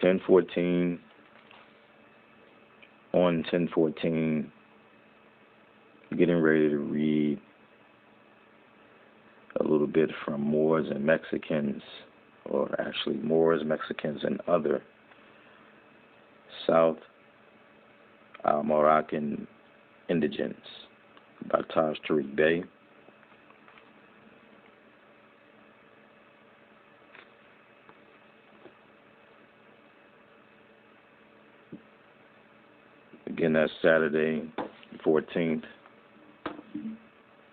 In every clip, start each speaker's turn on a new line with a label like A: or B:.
A: 1014, on 1014, getting ready to read a little bit from Moors and Mexicans, or actually Moors, Mexicans, and other South Moroccan indigents by Taj Tariq Bey. Again, that's Saturday, 14th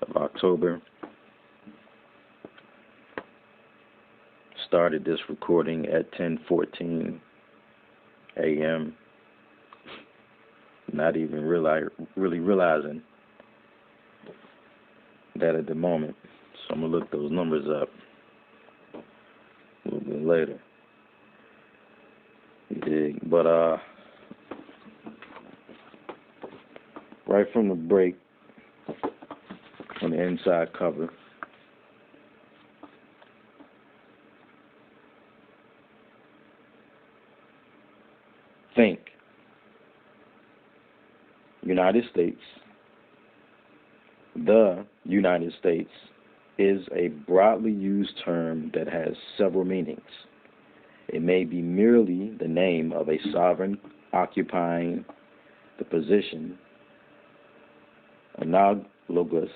A: of October. Started this recording at 10:14 a.m. Not even really realizing that at the moment. So I'm going to look those numbers up a little bit later. You dig? But, right from the break, on the inside cover, think United States. The United States is a broadly used term that has several meanings. It may be merely the name of a sovereign occupying the position analogous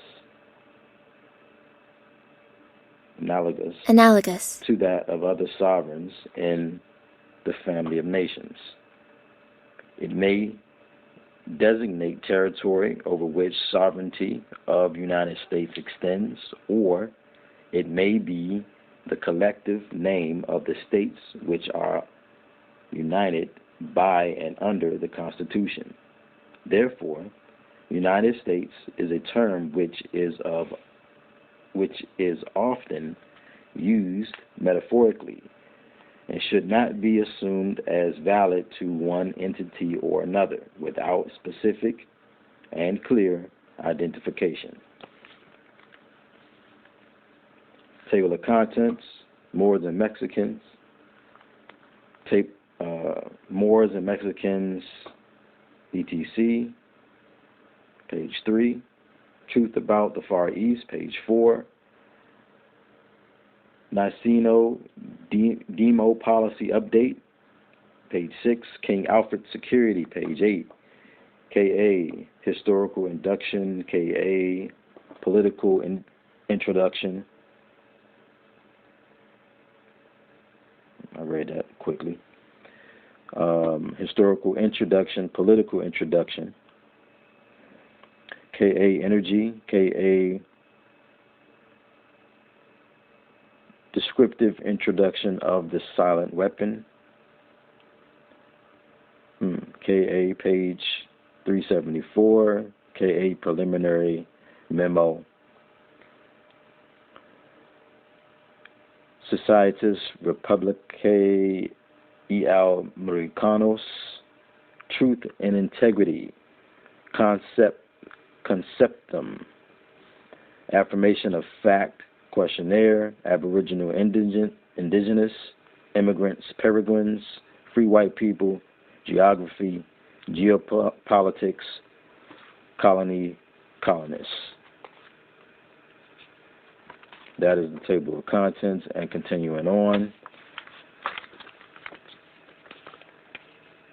A: to that of other sovereigns in the family of nations. It may designate territory over which sovereignty of United States extends, or it may be the collective name of the states which are united by and under the Constitution. Therefore, United States is a term which is often used metaphorically and should not be assumed as valid to one entity or another without specific and clear identification. Table of contents: Moors and Mexicans. Moors and Mexicans, etc. Page 3. Truth about the Far East, page 4. Niceno Demo Policy Update, page 6. King Alfred Security, page 8. K.A. Historical Induction, K.A. Political Introduction. I read that quickly. Historical Introduction, Political Introduction. K.A. Energy, K.A. Descriptive Introduction of the Silent Weapon. K.A. page 374. K.A. Preliminary Memo. Societas Republicae y Americanos. Truth and Integrity. Conceptum. Affirmation of Fact Questionnaire. Aboriginal Indigenous Immigrants, Peregrines, Free White People, Geography, Geopolitics, Colonists. That is the table of contents. And continuing on,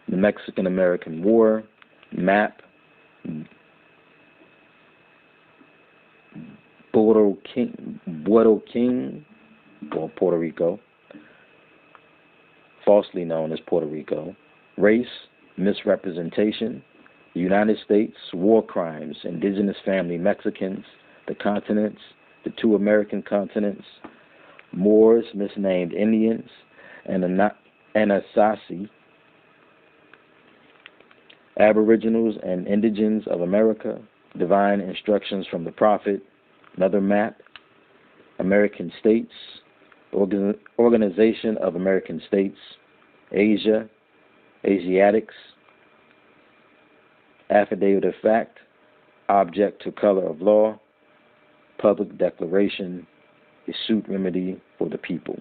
A: the Mexican-American War map. Puerto Rico, falsely known as Puerto Rico. Race, misrepresentation. United States, war crimes, indigenous family Mexicans, the continents, the two American continents, Moors, misnamed Indians, and Anasazi, Aboriginals and Indigents of America, divine instructions from the prophet. Another map, American States, Organization of American States, Asia, Asiatics, Affidavit of Fact, Object to Color of Law, Public Declaration, a suit remedy for the people.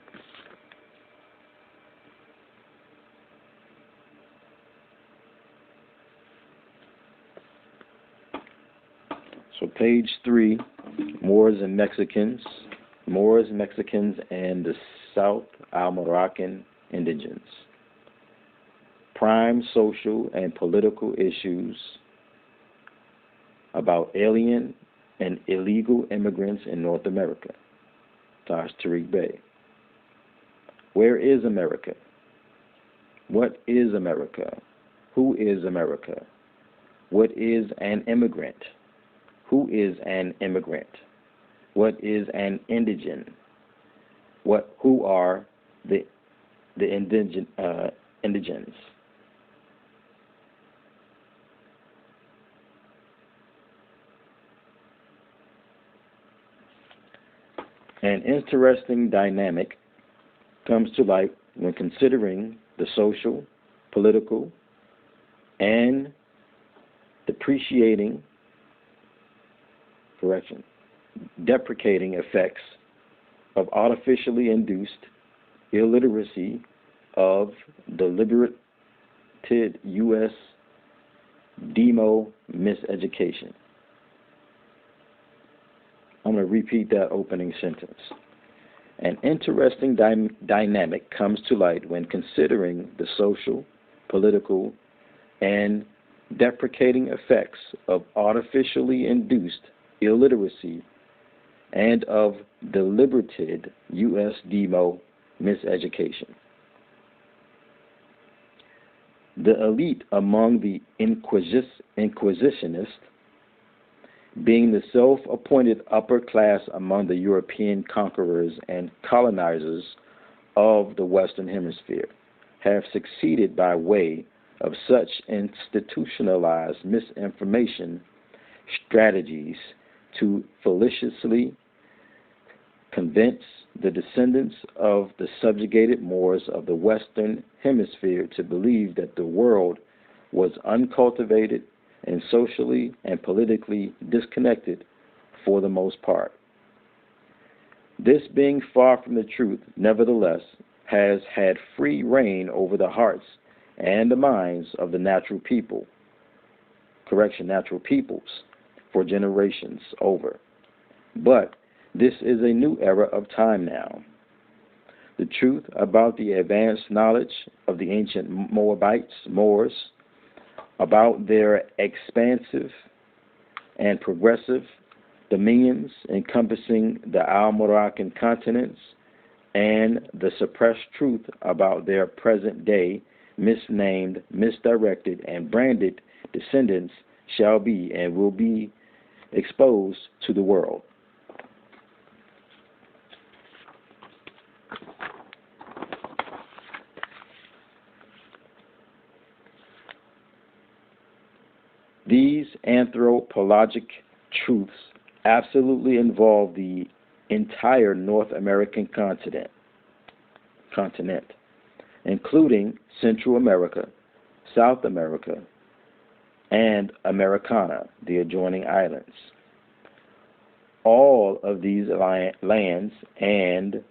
A: So page 3, Moors, Mexicans, and the South Al-Moroccan Indigens. Prime social and political issues about alien and illegal immigrants in North America. Taj Tariq Bey. Where is America? What is America? Who is America? What is an immigrant? Who is an immigrant? What is an indigent? Who are the indigents? An interesting dynamic comes to light when considering the social, political, and deprecating effects of artificially induced illiteracy of deliberated U.S. demo miseducation. I'm going to repeat that opening sentence. An interesting dynamic comes to light when considering the social, political, and deprecating effects of artificially induced illiteracy and of deliberated U.S. demo miseducation. The elite among the Inquisitionists, being the self-appointed upper class among the European conquerors and colonizers of the Western Hemisphere, have succeeded by way of such institutionalized misinformation strategies to felicitously convince the descendants of the subjugated Moors of the Western Hemisphere to believe that the world was uncultivated and socially and politically disconnected for the most part. This being far from the truth, nevertheless, has had free reign over the hearts and the minds of the natural peoples for generations over. But this is a new era of time now. The truth about the advanced knowledge of the ancient Moors, about their expansive and progressive dominions encompassing the Al-Moroccan continents, and the suppressed truth about their present-day misnamed, misdirected, and branded descendants shall be and will be exposed to the world. These anthropologic truths absolutely involve the entire North American continent, including Central America, South America, and Americana, the adjoining islands. All of these lands and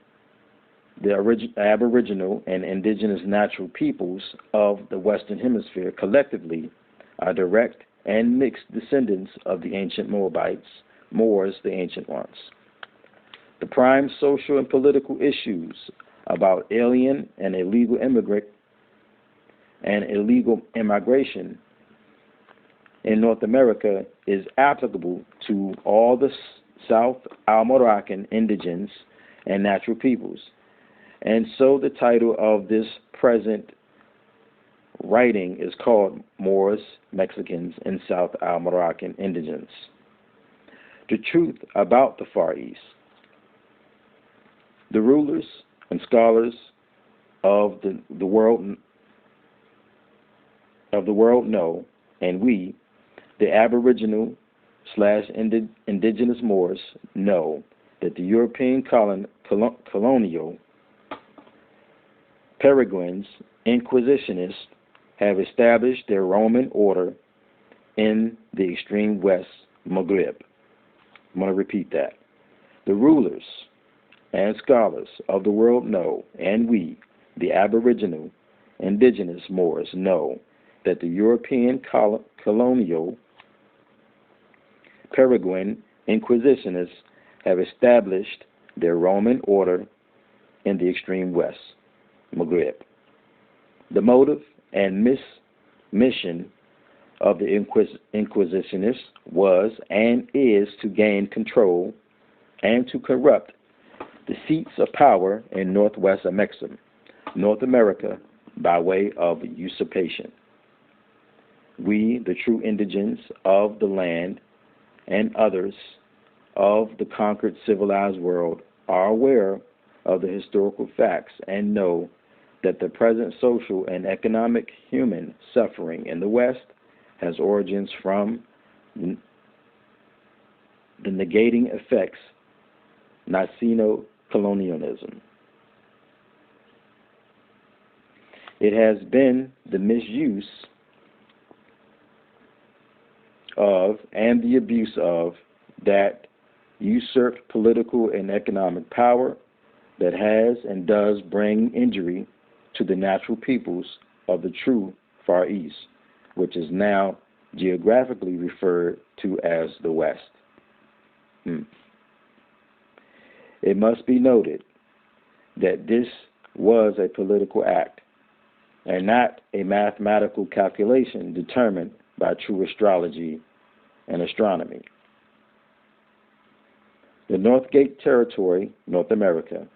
A: the aboriginal and indigenous natural peoples of the Western Hemisphere collectively are direct and mixed descendants of the ancient Moors, the ancient ones. The prime social and political issues about alien and illegal immigration in North America is applicable to all the South Al-Moroccan indigens and natural peoples. And so the title of this present writing is called Moors, Mexicans, and South Al-Moroccan Indigens. The truth about the Far East. The rulers and scholars of the world know, and we, the Aboriginal / indigenous Moors, know that the European colonial Peregrines, Inquisitionists, have established their Roman order in the extreme west Maghreb. I'm going to repeat that. The rulers and scholars of the world know, and we, the Aboriginal indigenous Moors, know that the European colonial Peregrine Inquisitionists have established their Roman order in the extreme west, Maghreb. The motive and mission of the Inquisitionists was and is to gain control and to corrupt the seats of power in Northwest Amexem, North America, by way of usurpation. We, the true indigents of the land and others of the conquered civilized world, are aware of the historical facts and know that the present social and economic human suffering in the West has origins from the negating effects Niceno-colonialism. It has been the misuse of and the abuse of that usurped political and economic power that has and does bring injury to the natural peoples of the true Far East, which is now geographically referred to as the West. It must be noted that this was a political act and not a mathematical calculation determined by true astrology and astronomy. The Northgate Territory, North America,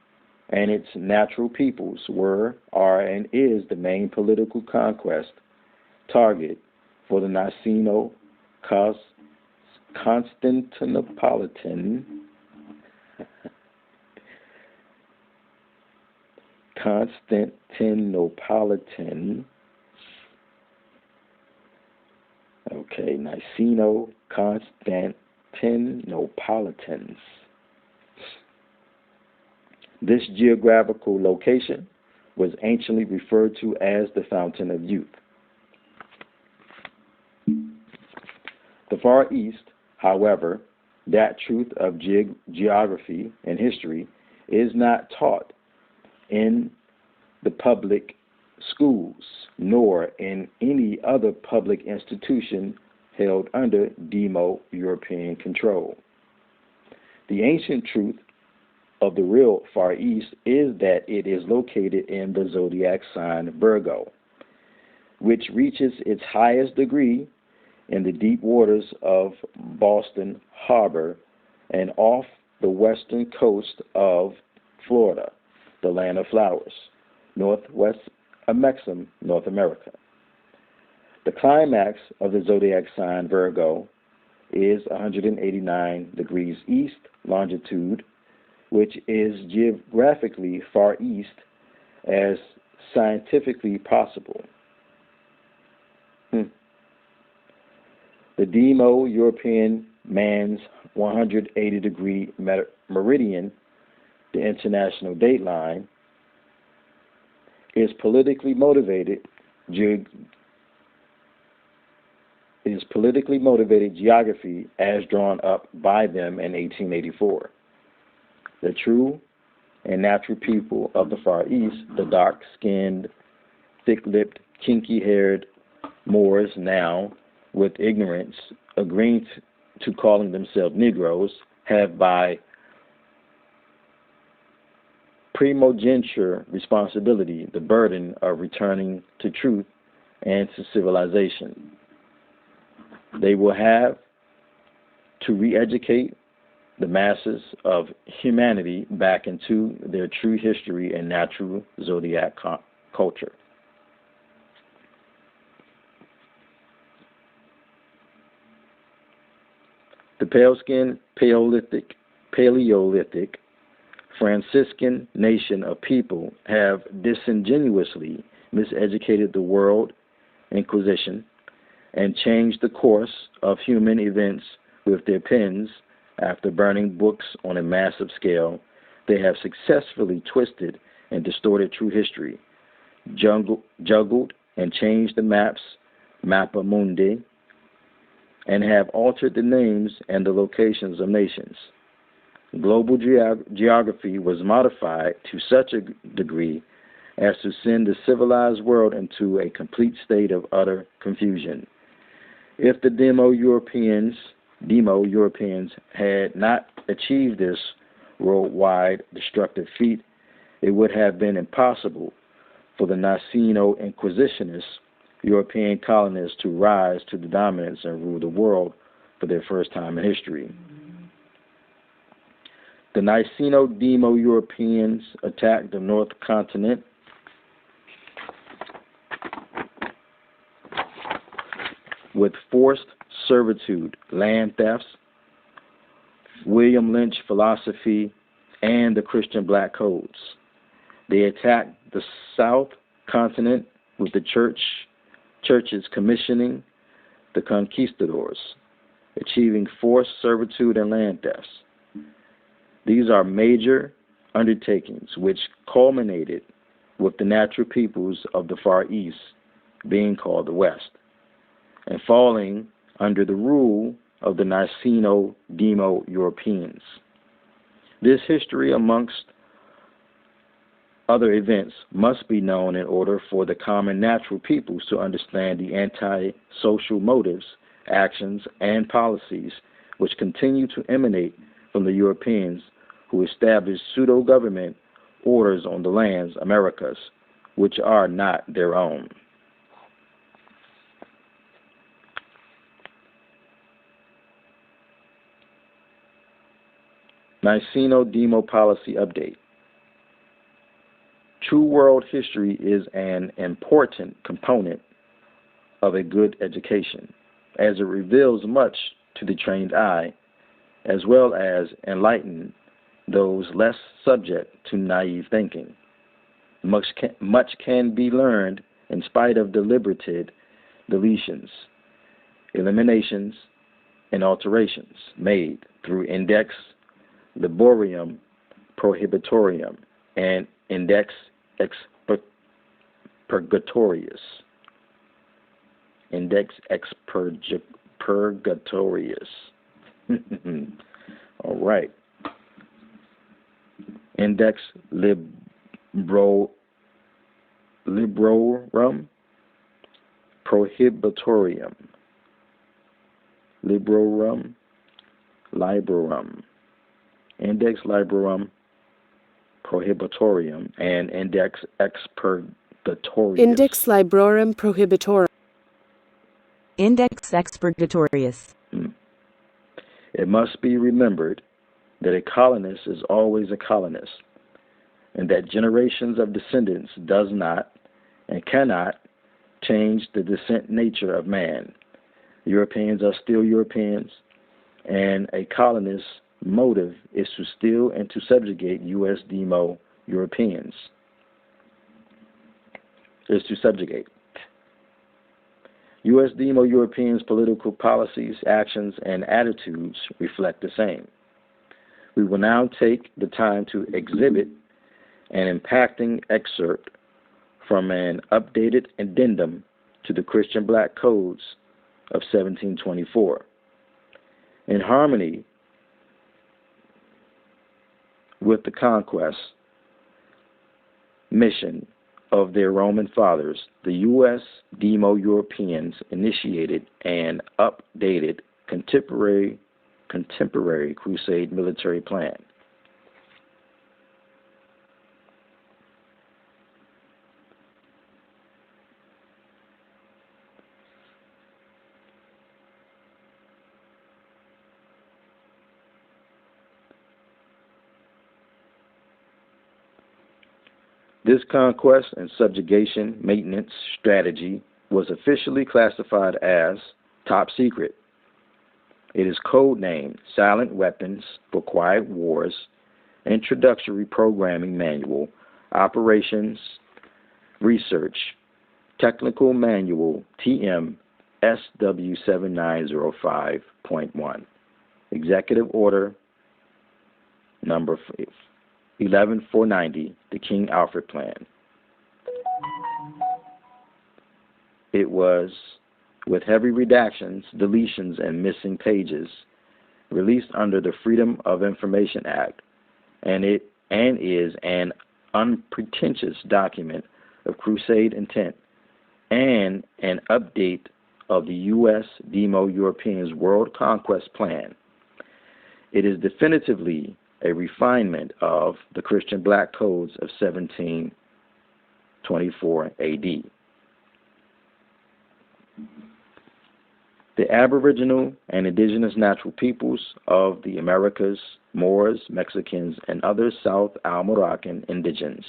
A: and its natural peoples were, are, and is the main political conquest target for the Constantinopolitan Niceno-Constantinopolitans. This geographical location was anciently referred to as the Fountain of Youth. The Far East, however, that truth of geography and history is not taught in the public schools, nor in any other public institution held under Demo-European control. The ancient truth of the real Far East is that it is located in the zodiac sign Virgo, which reaches its highest degree in the deep waters of Boston Harbor and off the western coast of Florida, the land of flowers, Northwest Amexem, North America. The climax of the zodiac sign Virgo is 189 degrees east longitude, which is geographically far east as scientifically possible. The Demo-European man's 180-degree meridian, the international dateline, is politically motivated geography as drawn up by them in 1884. The true and natural people of the Far East, the dark-skinned, thick-lipped, kinky-haired Moors, now, with ignorance, agreeing to calling themselves Negroes, have by primogeniture responsibility the burden of returning to truth and to civilization. They will have to re-educate the masses of humanity back into their true history and natural zodiac culture. The pale-skinned, Paleolithic, Franciscan nation of people have disingenuously miseducated the world Inquisition and changed the course of human events with their pens. After burning books on a massive scale, they have successfully twisted and distorted true history, juggled and changed the Mappa Mundi, and have altered the names and the locations of nations. Global geography was modified to such a degree as to send the civilized world into a complete state of utter confusion. If the Demo-Europeans demo Europeans had not achieved this worldwide destructive feat, it would have been impossible for the Niceno-Inquisitionist European colonists to rise to the dominance and rule the world for their first time in history. The Niceno-Demo Europeans attacked the North Continent with forced servitude, land thefts, William Lynch philosophy, and the Christian black codes. They attacked the South Continent with the churches commissioning the conquistadors, achieving forced servitude and land thefts. These are major undertakings which culminated with the natural peoples of the Far East being called the West and falling under the rule of the Niceno-Demo Europeans. This history, amongst other events, must be known in order for the common natural peoples to understand the anti-social motives, actions, and policies which continue to emanate from the Europeans who established pseudo-government orders on the lands, Americas, which are not their own. Niceno-Demo Policy Update. True world history is an important component of a good education, as it reveals much to the trained eye, as well as enlighten those less subject to naive thinking. Much can be learned in spite of deliberated deletions, eliminations, and alterations made through Index Librorum Prohibitorium and Index Expurgatorius. Index Expurgatorius. All right. Index Librorum Prohibitorium. Librorum. Index Librorum Prohibitorium and Index Expurgatorius.
B: Index Librorum Prohibitorium.
C: Index Expurgatorius.
A: It must be remembered that a colonist is always a colonist, and that generations of descendants does not and cannot change the descent nature of man. Europeans are still Europeans, and a colonist's motive is to steal and to subjugate U.S. Demo Europeans. U.S. Demo Europeans' political policies, actions, and attitudes reflect the same. We will now take the time to exhibit an impacting excerpt from an updated addendum to the Christian Black Codes of 1724. In harmony with the conquest mission of their Roman fathers, the U.S. Demo Europeans initiated an updated contemporary crusade military plan. This conquest and subjugation maintenance strategy was officially classified as top secret. It is codenamed Silent Weapons for Quiet Wars, Introductory Programming Manual, Operations Research, Technical Manual, TM SW7905.1. Executive Order Number 11490, the King Alfred Plan. It was, with heavy redactions, deletions, and missing pages, released under the Freedom of Information Act, and is an unpretentious document of crusade intent and an update of the U.S. Demo-Europeans World Conquest Plan. It is definitively a refinement of the Christian Black Codes of 1724 A.D. The Aboriginal and indigenous natural peoples of the Americas, Moors, Mexicans, and other South Al-Moroccan indigents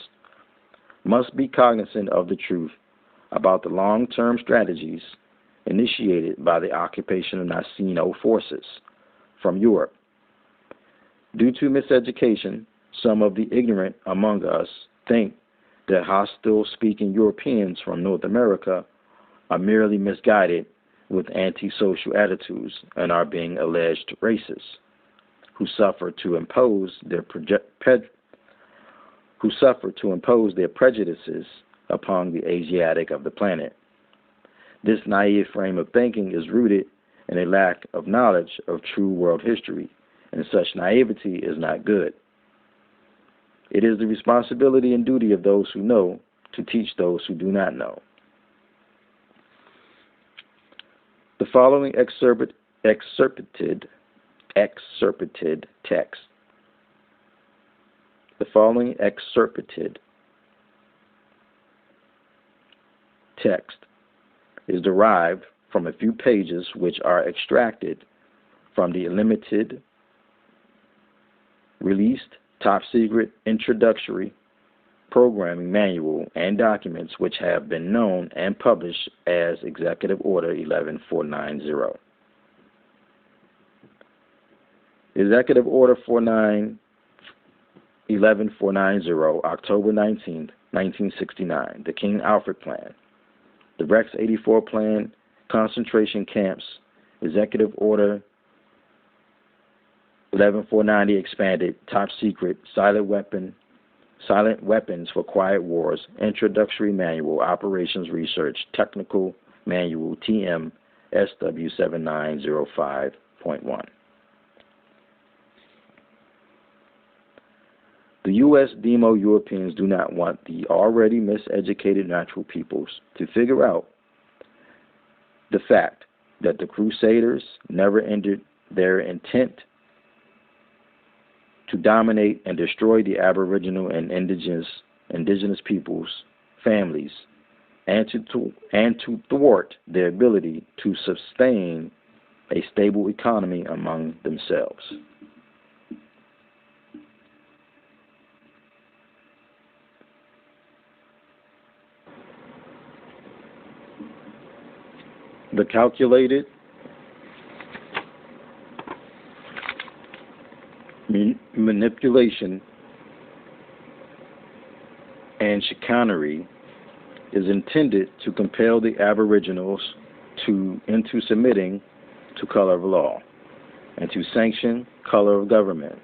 A: must be cognizant of the truth about the long-term strategies initiated by the occupation of Nassino forces from Europe. Due to miseducation, some of the ignorant among us think that hostile-speaking Europeans from North America are merely misguided with antisocial attitudes and are being alleged racists who suffer to impose their prejudices upon the Asiatic of the planet. This naive frame of thinking is rooted in a lack of knowledge of true world history, and such naivety is not good. It is the responsibility and duty of those who know to teach those who do not know. The following excerpted text. The following excerpted text is derived from a few pages which are extracted from the limited, released, top-secret introductory programming manual and documents which have been known and published as Executive Order 11490. Executive Order 11490, October 19, 1969, the King Alfred Plan, the Rex 84 Plan, concentration camps, Executive Order 11490 expanded, top secret, silent weapons for quiet wars, introductory manual, operations research, technical manual, TM SW 7905.1. The U.S. Demo-Europeans do not want the already miseducated natural peoples to figure out the fact that the Crusaders never ended their intent to dominate and destroy the Aboriginal and indigenous peoples' families, and to thwart their ability to sustain a stable economy among themselves. The calculated manipulation and chicanery is intended to compel the Aboriginals into submitting to color of law and to sanction color of government.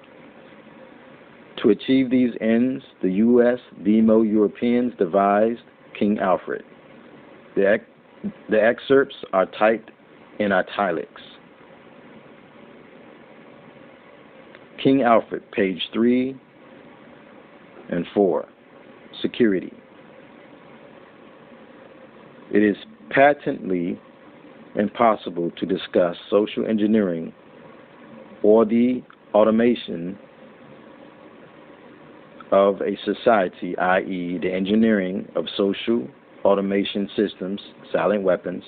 A: To achieve these ends, the U.S. Demo-Europeans devised King Alfred. The excerpts are typed in italics. King Alfred, page 3 and 4. Security. It is patently impossible to discuss social engineering or the automation of a society, i.e., the engineering of social automation systems, silent weapons,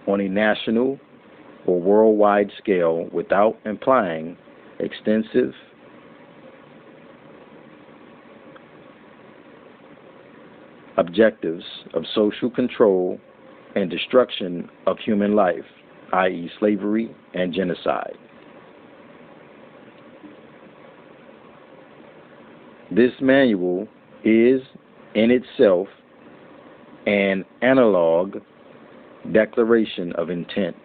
A: on a national or worldwide scale without implying extensive objectives of social control and destruction of human life, i.e., slavery and genocide. This manual is in itself an analog declaration of intent.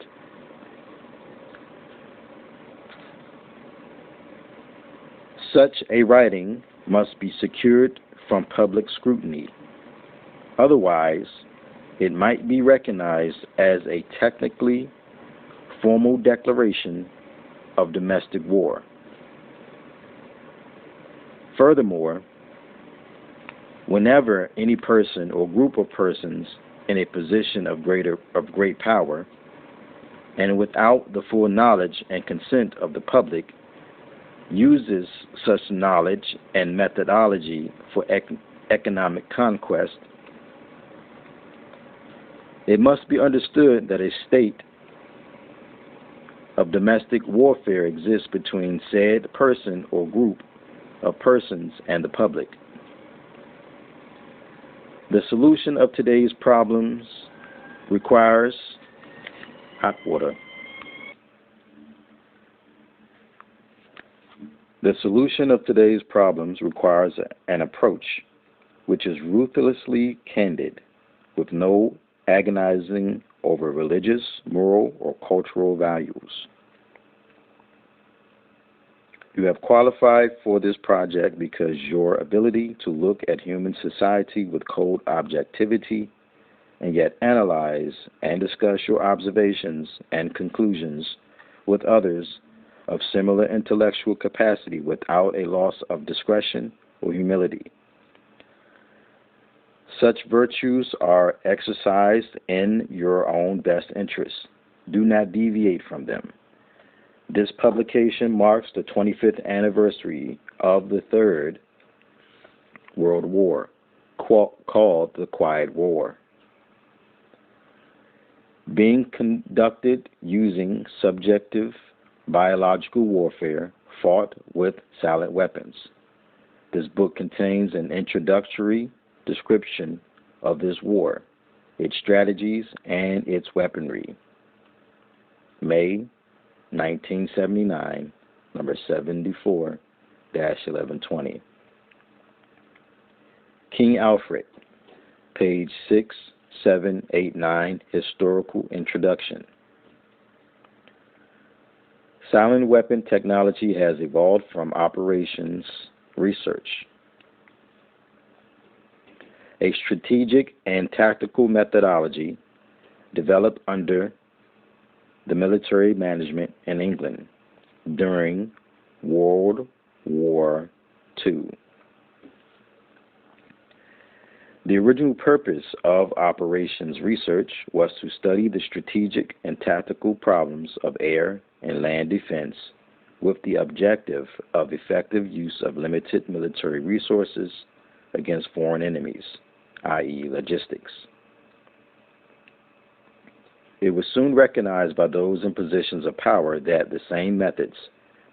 A: Such a writing must be secured from public scrutiny. Otherwise, it might be recognized as a technically formal declaration of domestic war. Furthermore, whenever any person or group of persons in a position of great power, and without the full knowledge and consent of the public, uses such knowledge and methodology for economic conquest, it must be understood that a state of domestic warfare exists between said person or group of persons and the public. The solution of today's problems requires hot water. The solution of today's problems requires an approach which is ruthlessly candid, with no agonizing over religious, moral, or cultural values. You have qualified for this project because your ability to look at human society with cold objectivity and yet analyze and discuss your observations and conclusions with others of similar intellectual capacity without a loss of discretion or humility. Such virtues are exercised in your own best interests. Do not deviate from them. This publication marks the 25th anniversary of the Third World War, called the Quiet War, being conducted using subjective biological warfare fought with silent weapons. This book contains an introductory description of this war, its strategies, and its weaponry. May 1979, number 74-1120. King Alfred, page 6789, Historical Introduction. Silent weapon technology has evolved from operations research, a strategic and tactical methodology developed under the military management in England during World War II. The original purpose of operations research was to study the strategic and tactical problems of air and land defense with the objective of effective use of limited military resources against foreign enemies, i.e., logistics. It was soon recognized by those in positions of power that the same methods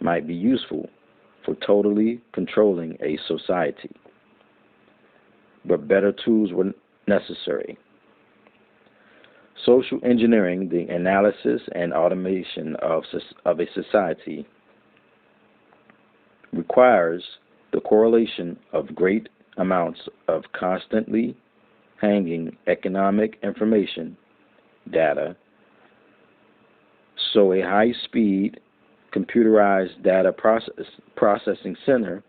A: might be useful for totally controlling a society, but better tools were necessary. Social engineering, the analysis and automation of a society, requires the correlation of great amounts of constantly hanging economic information, data, so a high-speed computerized data processing center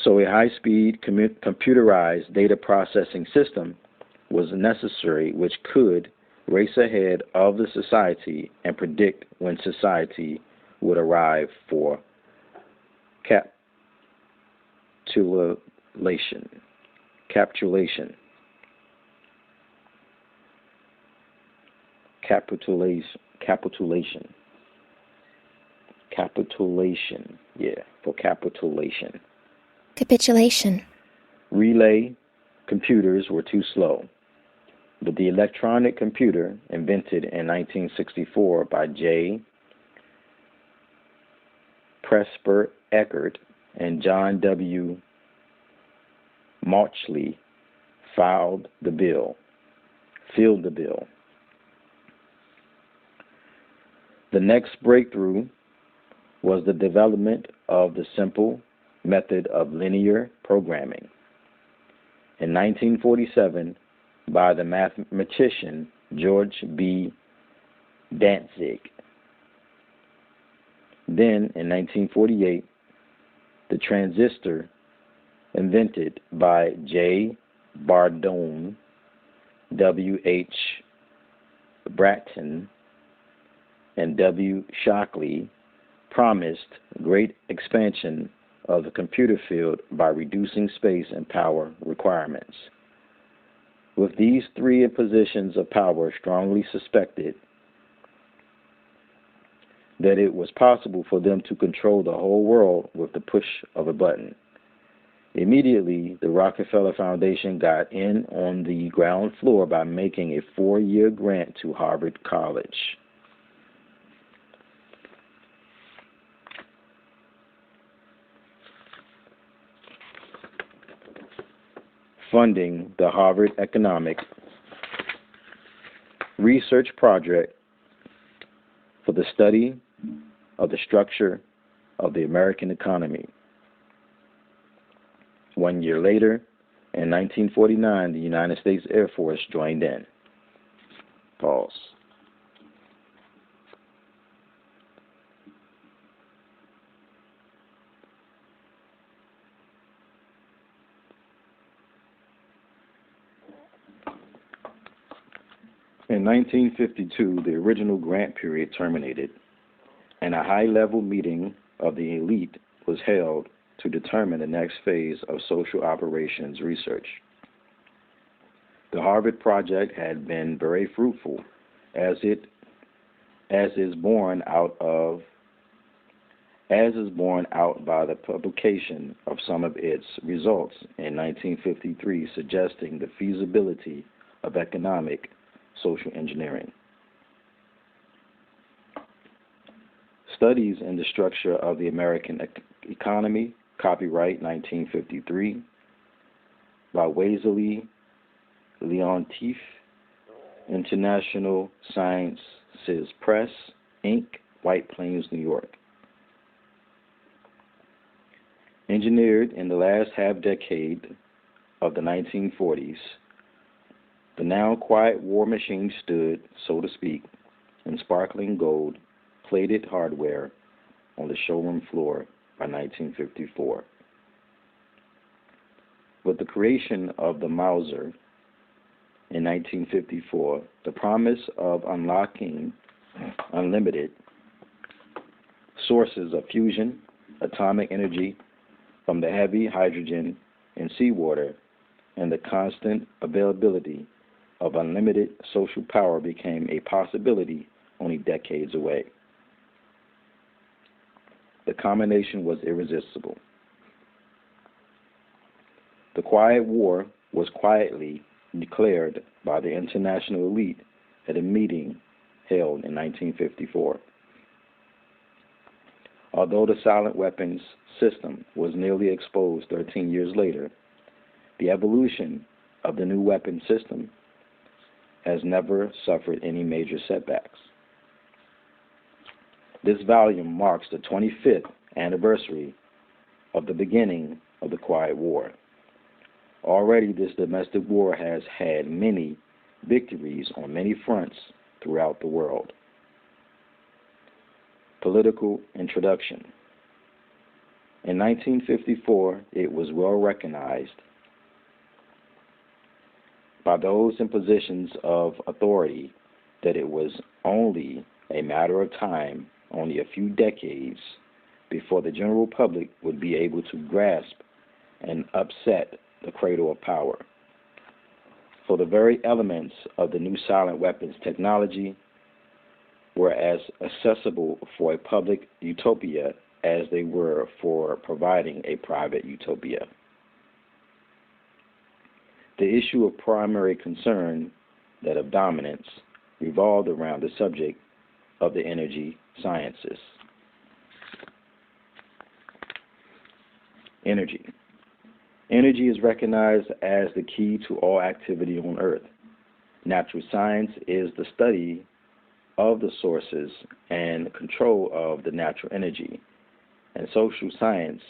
A: So a high-speed computerized data processing system was necessary, which could race ahead of the society and predict when society would arrive for capitulation.
D: Capitulation.
A: Relay computers were too slow, but the electronic computer, invented in 1964 by J. Presper Eckert and John W. Mauchly, filled the bill. The next breakthrough was the development of the simple method of linear programming. In 1947, by the mathematician George B. Dantzig. Then, in 1948, the transistor, invented by J. Bardone, W. H. Bratton, and W. Shockley, promised great expansion of the computer field by reducing space and power requirements. With these three positions of power, strongly suspected that it was possible for them to control the whole world with the push of a button. Immediately, the Rockefeller Foundation got in on the ground floor by making a 4-year grant to Harvard College. Funding the Harvard Economic Research Project for the study of the structure of the American economy. 1 year later, in 1949, the United States Air Force joined in. Pause. In 1952, the original grant period terminated, and a high-level meeting of the elite was held to determine the next phase of social operations research. The Harvard Project had been very fruitful, as is borne out by the publication of some of its results in 1953, suggesting the feasibility of economic social engineering. Studies in the Structure of the American Economy, copyright 1953, by Wassily Leontief, International Sciences Press, Inc., White Plains, New York. Engineered in the last half-decade of the 1940s, the now quiet war machine stood, so to speak, in sparkling gold-plated hardware on the showroom floor by 1954. With the creation of the Mauser in 1954, the promise of unlocking unlimited sources of fusion, atomic energy from the heavy hydrogen in seawater, and the constant availability of unlimited social power became a possibility only decades away. The combination was irresistible. The Quiet War was quietly declared by the international elite at a meeting held in 1954. Although the silent weapons system was nearly exposed 13 years later, the evolution of the new weapon system has never suffered any major setbacks. This volume marks the 25th anniversary of the beginning of the Quiet War. Already, this domestic war has had many victories on many fronts throughout the world. Political introduction. In 1954, it was well recognized by those in positions of authority that it was only a matter of time, only a few decades, before the general public would be able to grasp and upset the cradle of power. For the very elements of the new silent weapons technology were as accessible for a public utopia as they were for providing a private utopia. The issue of primary concern, that of dominance, revolved around the subject of the energy sciences. Energy. Energy is recognized as the key to all activity on Earth. Natural science is the study of the sources and control of the natural energy, and social science,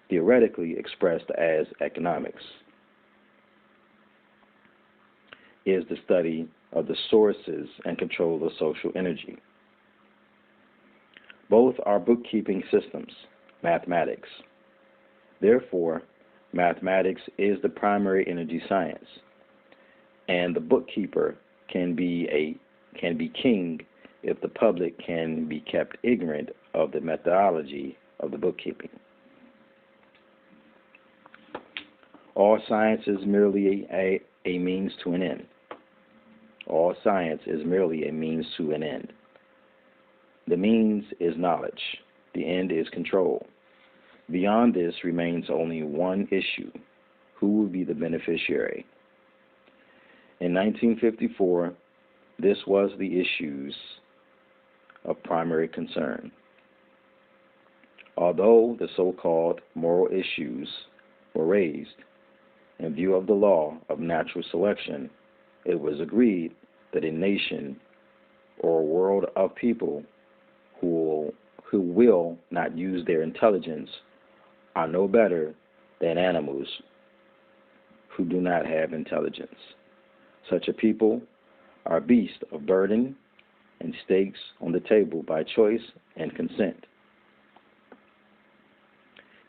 A: theoretically expressed as economics, is the study of the sources and control of social energy. Both are bookkeeping systems, mathematics. Therefore, mathematics is the primary energy science, and the bookkeeper can be king if the public can be kept ignorant of the methodology of the bookkeeping. All science is merely a means to an end. All science is merely a means to an end. The means is knowledge. The end is control. Beyond this remains only one issue. Who will be the beneficiary? In 1954, this was the issues of primary concern. Although the so-called moral issues were raised in view of the law of natural selection, it was agreed that a nation or a world of people who will not use their intelligence are no better than animals who do not have intelligence. Such a people are beasts of burden and stakes on the table by choice and consent.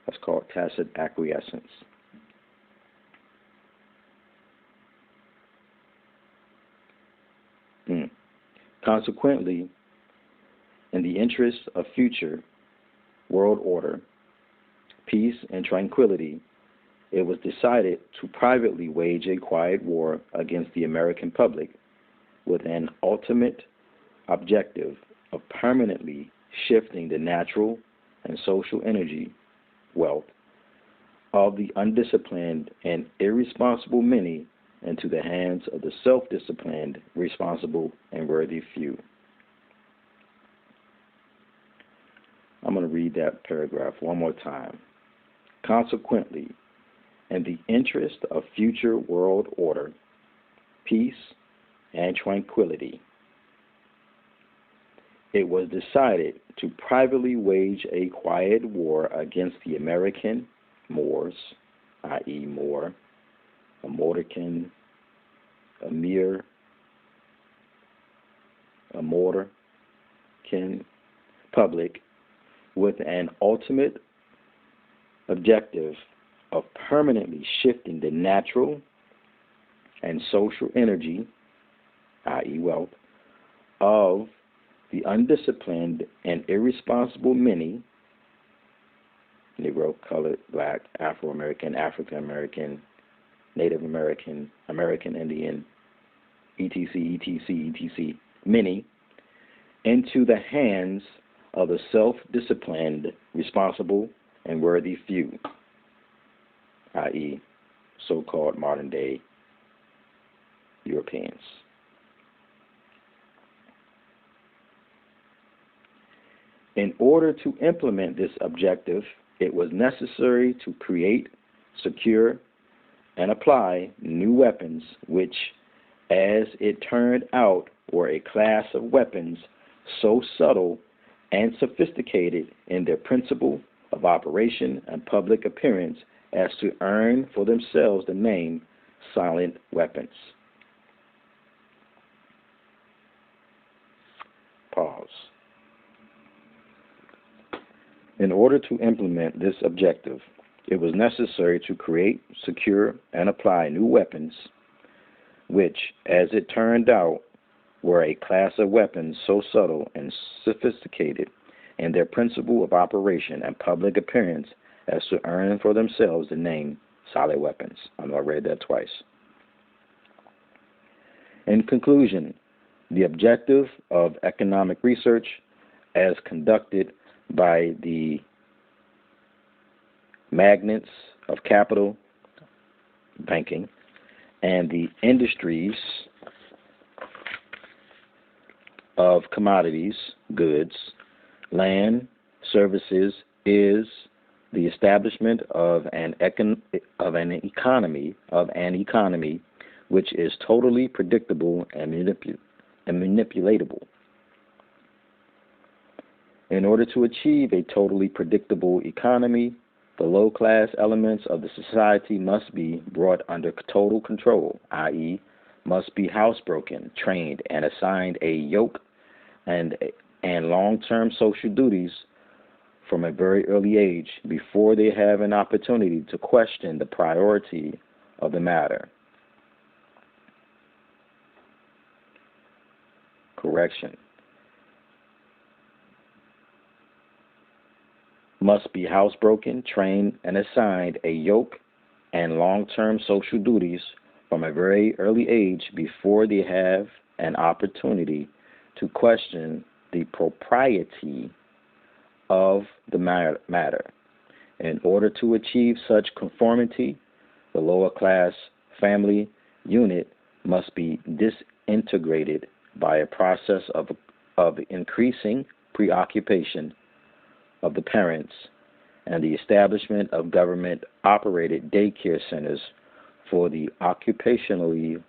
A: That's called tacit acquiescence. Consequently, in the interest of future world order, peace, and tranquility, it was decided to privately wage a quiet war against the American public with an ultimate objective of permanently shifting the natural and social energy, wealth, of the undisciplined and irresponsible many into the hands of the self-disciplined, responsible, and worthy few. I'm going to read that paragraph one more time. Consequently, in the interest of future world order, peace, and tranquility, it was decided to privately wage a quiet war against the American Moors, i.e. Moor, a Morderkin, a Mir, a Morderkin public, with an ultimate objective of permanently shifting the natural and social energy, i.e. wealth, of the undisciplined and irresponsible many, Negro, colored, black, Afro-American, African-American, Native American, American Indian, etc., etc., etc., many, into the hands of the self-disciplined, responsible, and worthy few, i.e., so-called modern-day Europeans. In order to implement this objective, it was necessary to create, secure, and apply new weapons which, as it turned out, were a class of weapons so subtle and sophisticated in their principle of operation and public appearance as to earn for themselves the name silent weapons. Pause. In order to implement this objective, it was necessary to create, secure, and apply new weapons, which, as it turned out, were a class of weapons so subtle and sophisticated in their principle of operation and public appearance as to earn for themselves the name silent weapons. I know I read that twice. In conclusion, the objective of economic research, as conducted by the magnates of capital, banking, and the industries of commodities, goods, land, services, is the establishment of an economy which is totally predictable and manipulatable. In order to achieve a totally predictable economy, the low-class elements of the society must be brought under total control, i.e., must be housebroken, trained, and assigned a yoke and long-term social duties from a very early age before they have an opportunity to question the priority of the matter. Correction. Must be housebroken, trained, and assigned a yoke and long-term social duties from a very early age before they have an opportunity to question the propriety of the matter. In order to achieve such conformity, the lower class family unit must be disintegrated by a process of increasing preoccupation of the parents and the establishment of government-operated daycare centers for the occupationally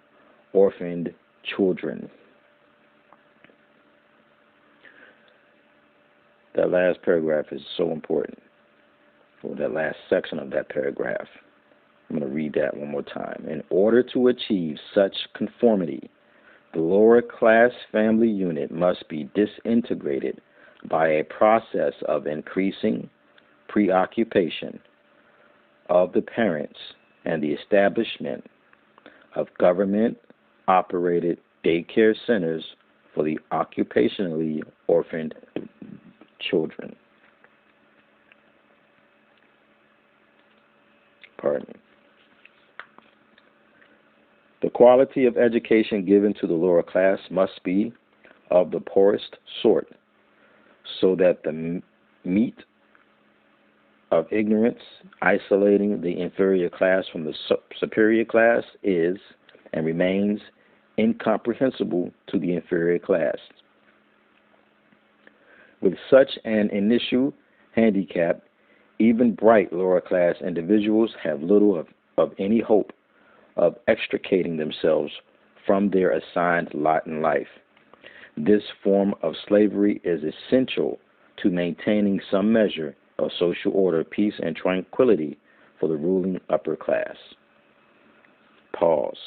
A: orphaned children. That last paragraph is so important, or that last section of that paragraph. I'm going to read that one more time. In order to achieve such conformity, the lower class family unit must be disintegrated by a process of increasing preoccupation of the parents and the establishment of government-operated daycare centers for the occupationally orphaned children. Pardon me. The quality of education given to the lower class must be of the poorest sort, so that the meat of ignorance isolating the inferior class from the superior class is and remains incomprehensible to the inferior class. With such an initial handicap, even bright lower class individuals have little of any hope of extricating themselves from their assigned lot in life. This form of slavery is essential to maintaining some measure of social order, peace, and tranquility for the ruling upper class. Pause.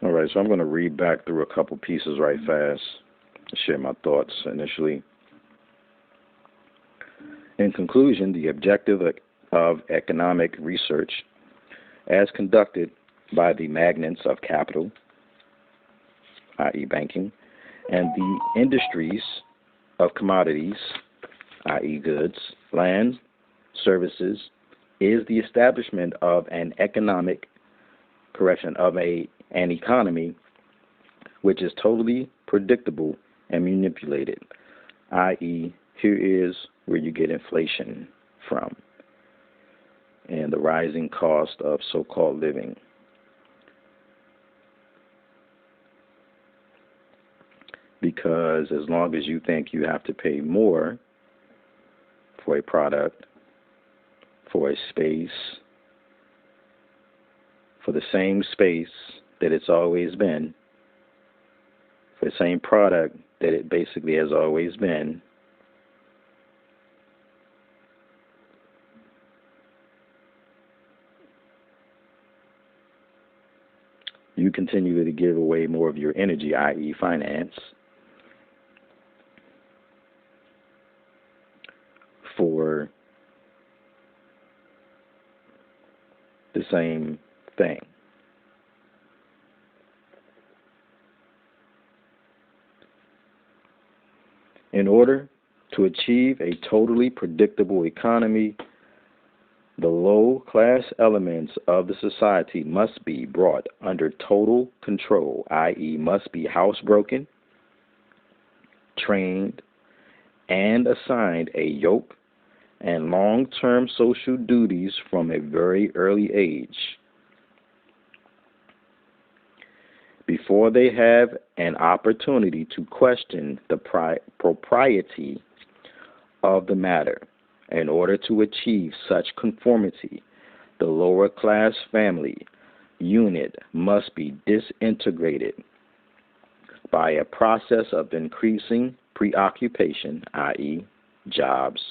A: All right, so I'm going to read back through a couple pieces right fast to share my thoughts initially. In conclusion, the objective of economic research, as conducted by the magnates of capital, i.e. banking, and the industries of commodities, i.e. goods, land, services, is the establishment of an economy which is totally predictable and manipulated, i.e. here is where you get inflation from and the rising cost of so-called living. Because as long as you think you have to pay more for a product, for a space, for the same space that it's always been, for the same product that it basically has always been, you continue to give away more of your energy, i.e. finance, for the same thing. In order to achieve a totally predictable economy, the low-class elements of the society must be brought under total control, i.e. must be housebroken, trained, and assigned a yoke and long-term social duties from a very early age, before they have an opportunity to question the propriety of the matter. In order to achieve such conformity, the lower class family unit must be disintegrated by a process of increasing preoccupation, i.e. jobs,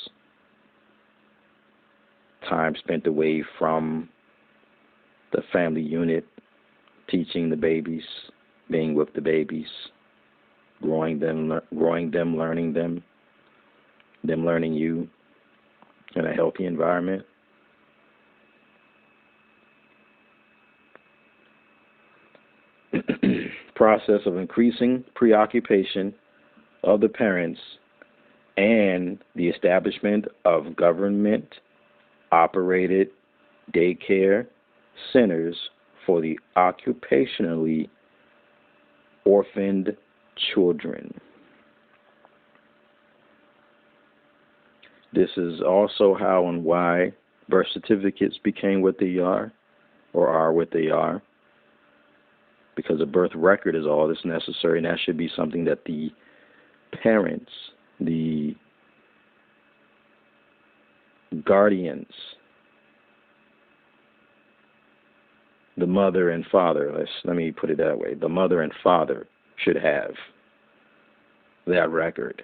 A: time spent away from the family unit, teaching the babies, being with the babies, growing them, learning them learning you in a healthy environment. Process of increasing preoccupation of the parents and the establishment of government-operated daycare centers for the occupationally orphaned children. This is also how and why birth certificates became what they are, or are what they are, because a birth record is all that's necessary, and that should be something that the parents, the guardians, the mother and father, let me put it that way, the mother and father should have that record,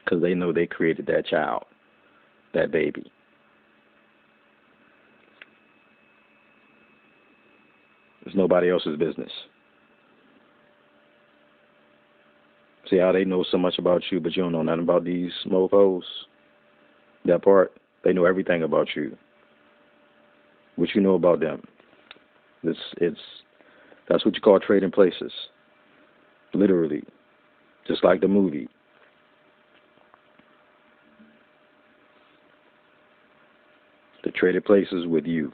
A: because they know they created that child, that baby. It's nobody else's business. See how they know so much about you, but you don't know nothing about these mofos? That part, they know everything about you. What you know about them. That's what you call trading places. Literally. Just like the movie. They traded places with you.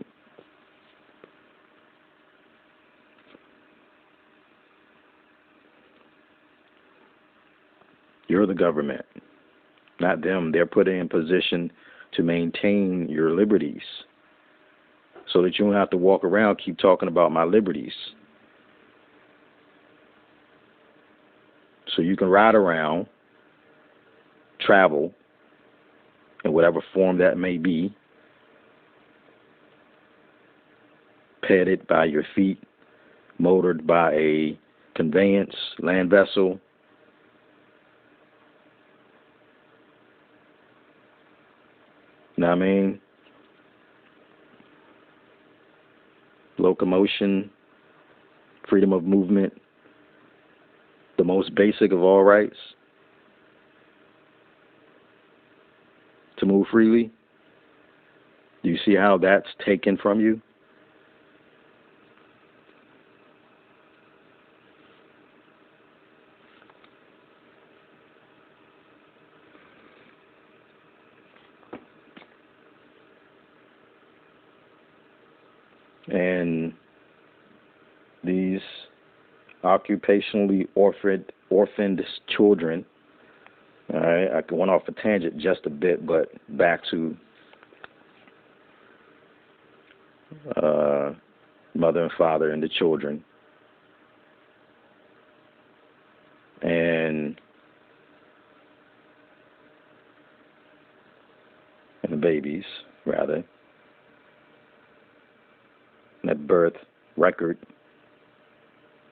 A: You're the government, not them. They're put in position to maintain your liberties so that you don't have to walk around keep talking about my liberties. So you can ride around, travel, in whatever form that may be, petted by your feet, motored by a conveyance, land vessel, you know what I mean? Locomotion, freedom of movement, the most basic of all rights, to move freely. Do you see how that's taken from you? And these occupationally orphaned children, all right, I went off a tangent just a bit, but back to mother and father and the children. And the babies, rather. That birth record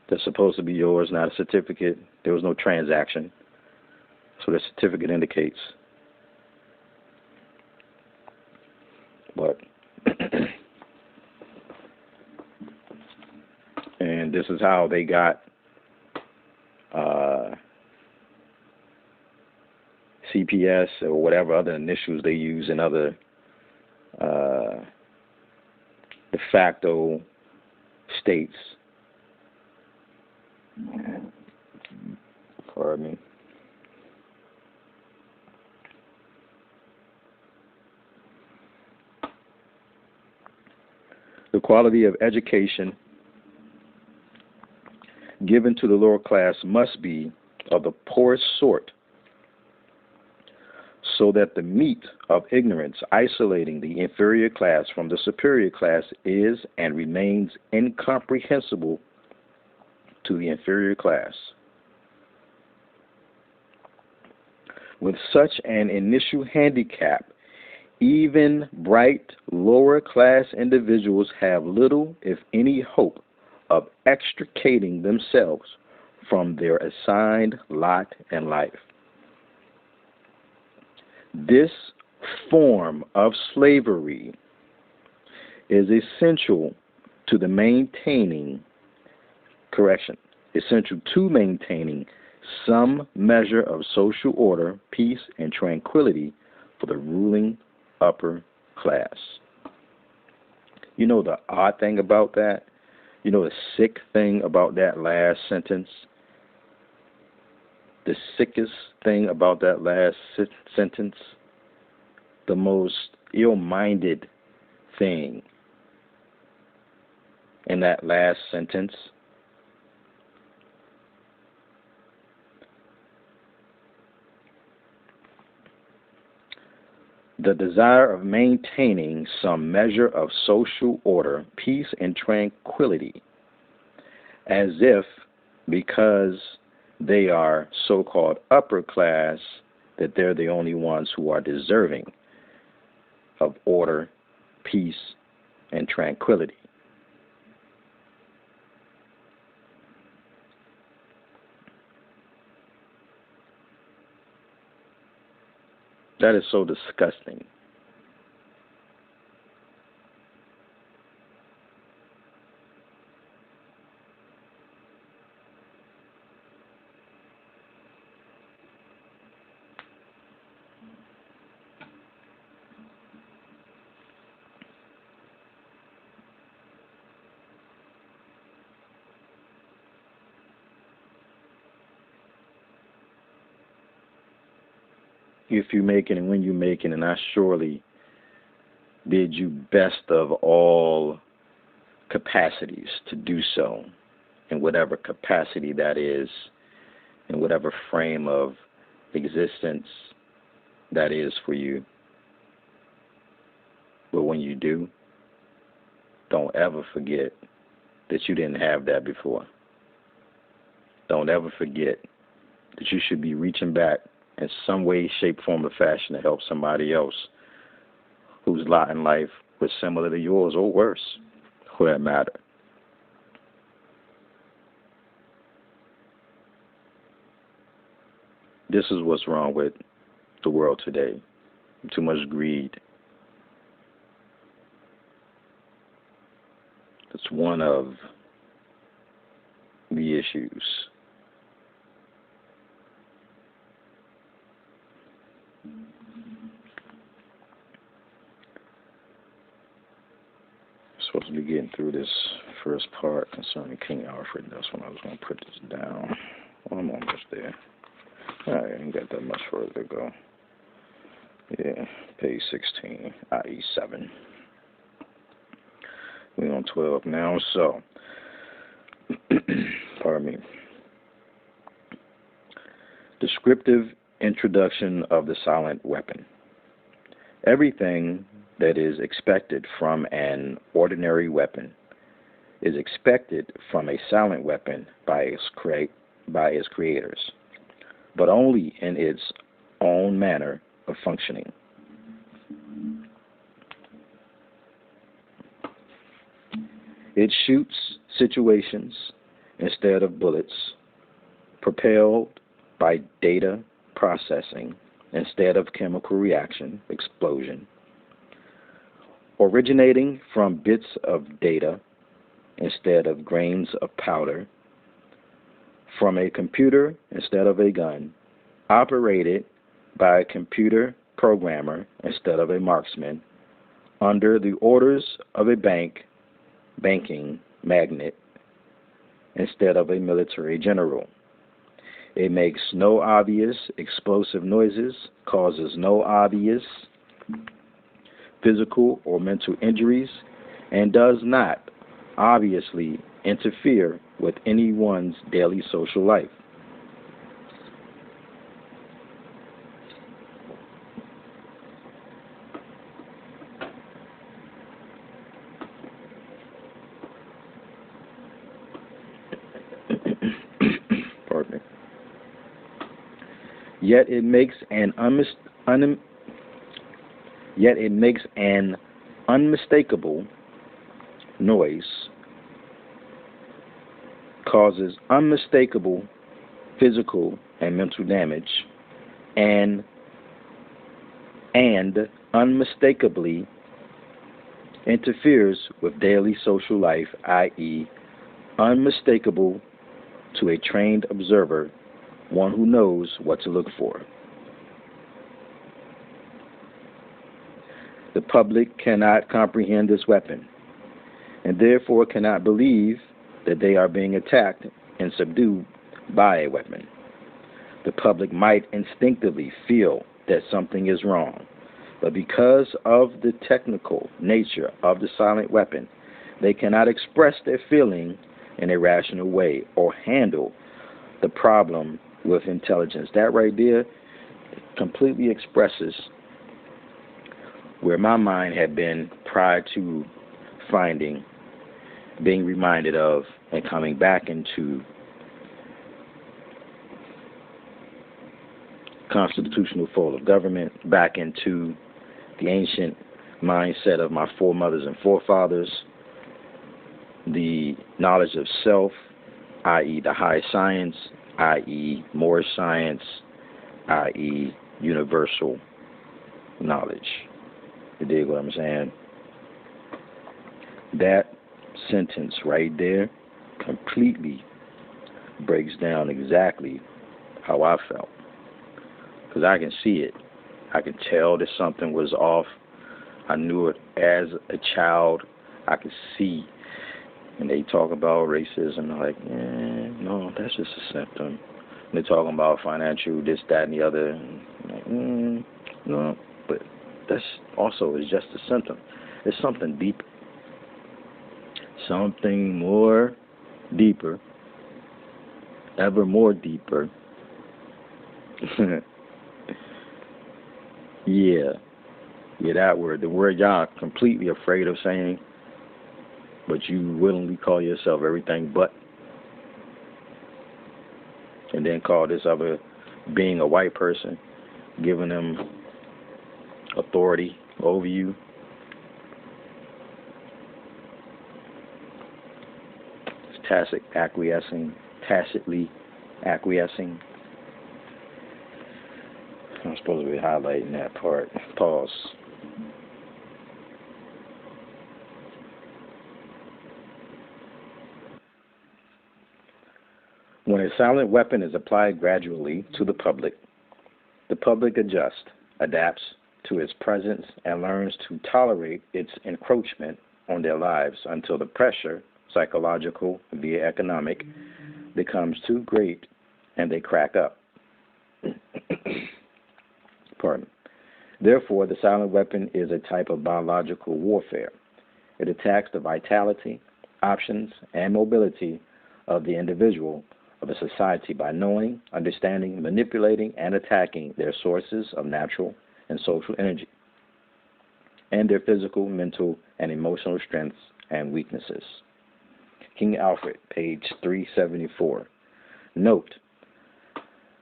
A: that's supposed to be yours, not a certificate. There was no transaction. So the certificate indicates. But and this is how they got CPS or whatever other initials they use in other de facto states. Pardon me. The quality of education given to the lower class must be of the poorest sort, so that the meat of ignorance isolating the inferior class from the superior class is and remains incomprehensible to the inferior class. With such an initial handicap, even bright lower class individuals have little, if any, hope of extricating themselves from their assigned lot in life. This form of slavery is essential to maintaining some measure of social order, peace, and tranquility for the ruling upper class. You know the odd thing about that? You know the sick thing about that last sentence? the sickest thing about that last sentence, the most ill-minded thing in that last sentence, the desire of maintaining some measure of social order, peace, and tranquility, as if because they are so-called upper class that they're the only ones who are deserving of order, peace, and tranquility. That is so disgusting. If you make it and when you make it, and I surely bid you best of all capacities to do so, in whatever capacity that is, in whatever frame of existence that is for you. But when you do, don't ever forget that you didn't have that before. Don't ever forget that you should be reaching back in some way, shape, form, or fashion to help somebody else whose lot in life was similar to yours or worse, for that matter. This is what's wrong with the world today. Too much greed. It's one of the issues. Supposed to be getting through this first part concerning King Alfred. That's when I was going to put this down. Well, I'm almost there. Alright, I ain't got that much further to go. Yeah, page 16, I.E.S.L.A.M. We're on 12 now, so, pardon me. Descriptive introduction of the silent weapon. Everything that is expected from an ordinary weapon is expected from a silent weapon by its creators, but only in its own manner of functioning. It shoots situations instead of bullets, propelled by data processing instead of chemical reaction, explosion, originating from bits of data instead of grains of powder, from a computer instead of a gun, operated by a computer programmer instead of a marksman, under the orders of a banking magnate instead of a military general. It makes no obvious explosive noises, causes no obvious physical or mental injuries, and does not obviously interfere with anyone's daily social life. Pardon me. Yet it makes an unmistakable noise, causes unmistakable physical and mental damage, and unmistakably interferes with daily social life, i.e., unmistakable to a trained observer, one who knows what to look for. The public cannot comprehend this weapon, and therefore cannot believe that they are being attacked and subdued by a weapon. the public might instinctively feel that something is wrong. But because of the technical nature of the silent weapon, they cannot express their feeling in a rational way or handle the problem with intelligence. That right there completely expresses where my mind had been prior to being reminded of, and coming back into constitutional form of government, back into the ancient mindset of my foremothers and forefathers, the knowledge of self, i.e. the high science, i.e. more science, i.e. universal knowledge. You dig what I'm saying? That sentence right there completely breaks down exactly how I felt. Because I can see it. I can tell that something was off. I knew it as a child. I could see. And they talk about racism. I'm like, no, that's just a symptom. And they're talking about financial, this, that, and the other. And I'm like, no, but that's also is just a symptom. It's something deeper. Something more deeper. Ever more deeper. Yeah, that word. The word y'all completely afraid of saying, but you willingly call yourself everything but. And then call this other being a white person, giving them authority over you. It's tacitly acquiescing. I'm supposed to be highlighting that part. Pause. When a silent weapon is applied gradually to the public adjusts, adapts to its presence, and learns to tolerate its encroachment on their lives until the pressure, psychological via economic, becomes too great and they crack up. Pardon. Therefore, the silent weapon is a type of biological warfare. It attacks the vitality, options, and mobility of the individual, of a society by knowing, understanding, manipulating, and attacking their sources of natural and social energy, and their physical, mental, and emotional strengths and weaknesses. King Alfred, page 374. Note,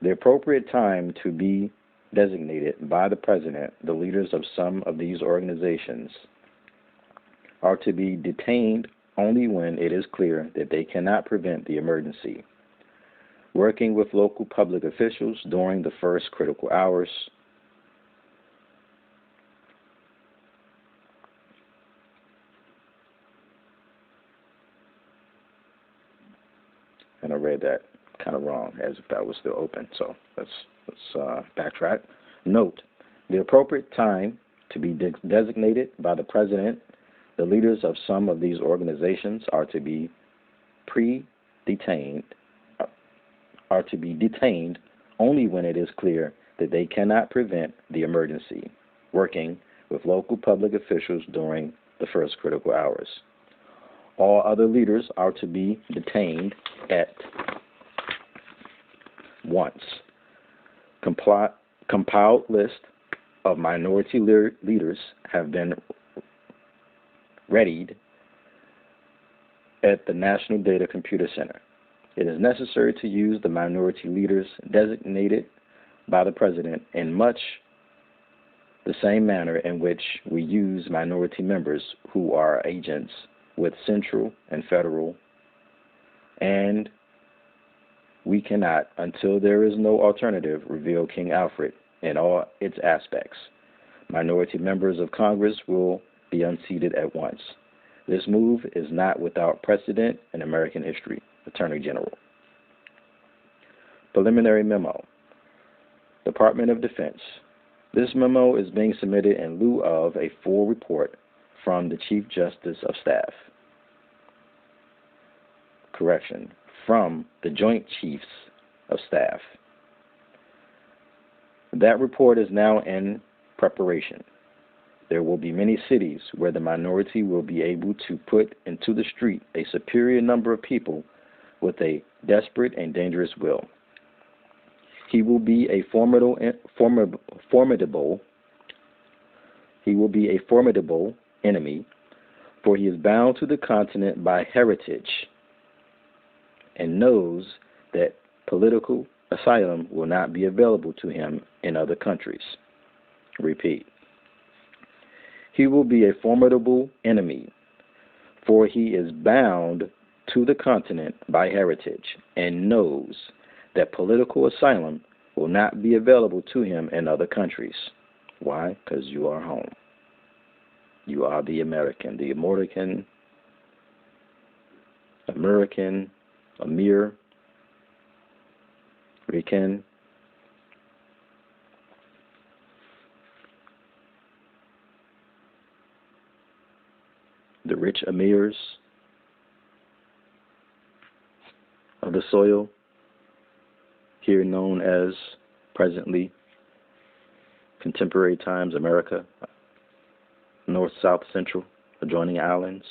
A: the appropriate time to be designated by the President, the leaders of some of these organizations are to be detained only when it is clear that they cannot prevent the emergency. Working with local public officials during the first critical hours. And I read that kind of wrong, as if that was still open. So let's backtrack. Note, the appropriate time to be designated by the President, the leaders of some of these organizations are to be detained only when it is clear that they cannot prevent the emergency, working with local public officials during the first critical hours. All other leaders are to be detained at once. Compiled list of minority leaders have been readied at the National Data Computer Center. It is necessary to use the minority leaders designated by the President in much the same manner in which we use minority members who are agents with central and federal, and we cannot, until there is no alternative, reveal King Alfred in all its aspects. Minority members of Congress will be unseated at once. This move is not without precedent in American history. Attorney General. Preliminary Memo. Department of Defense. This memo is being submitted in lieu of a full report from the Chief Justice of Staff. Correction. From the Joint Chiefs of Staff. That report is now in preparation. There will be many cities where the minority will be able to put into the street a superior number of people with a desperate and dangerous will. He will be a formidable enemy, for he is bound to the continent by heritage and knows that political asylum will not be available to him in other countries. Repeat. He will be a formidable enemy, for he is bound to the continent by heritage and knows that political asylum will not be available to him in other countries. Why? Because you are home. You are the American, Amir, Rican. The rich Amirs of the soil, here known as presently contemporary times America, North, South, Central, adjoining islands.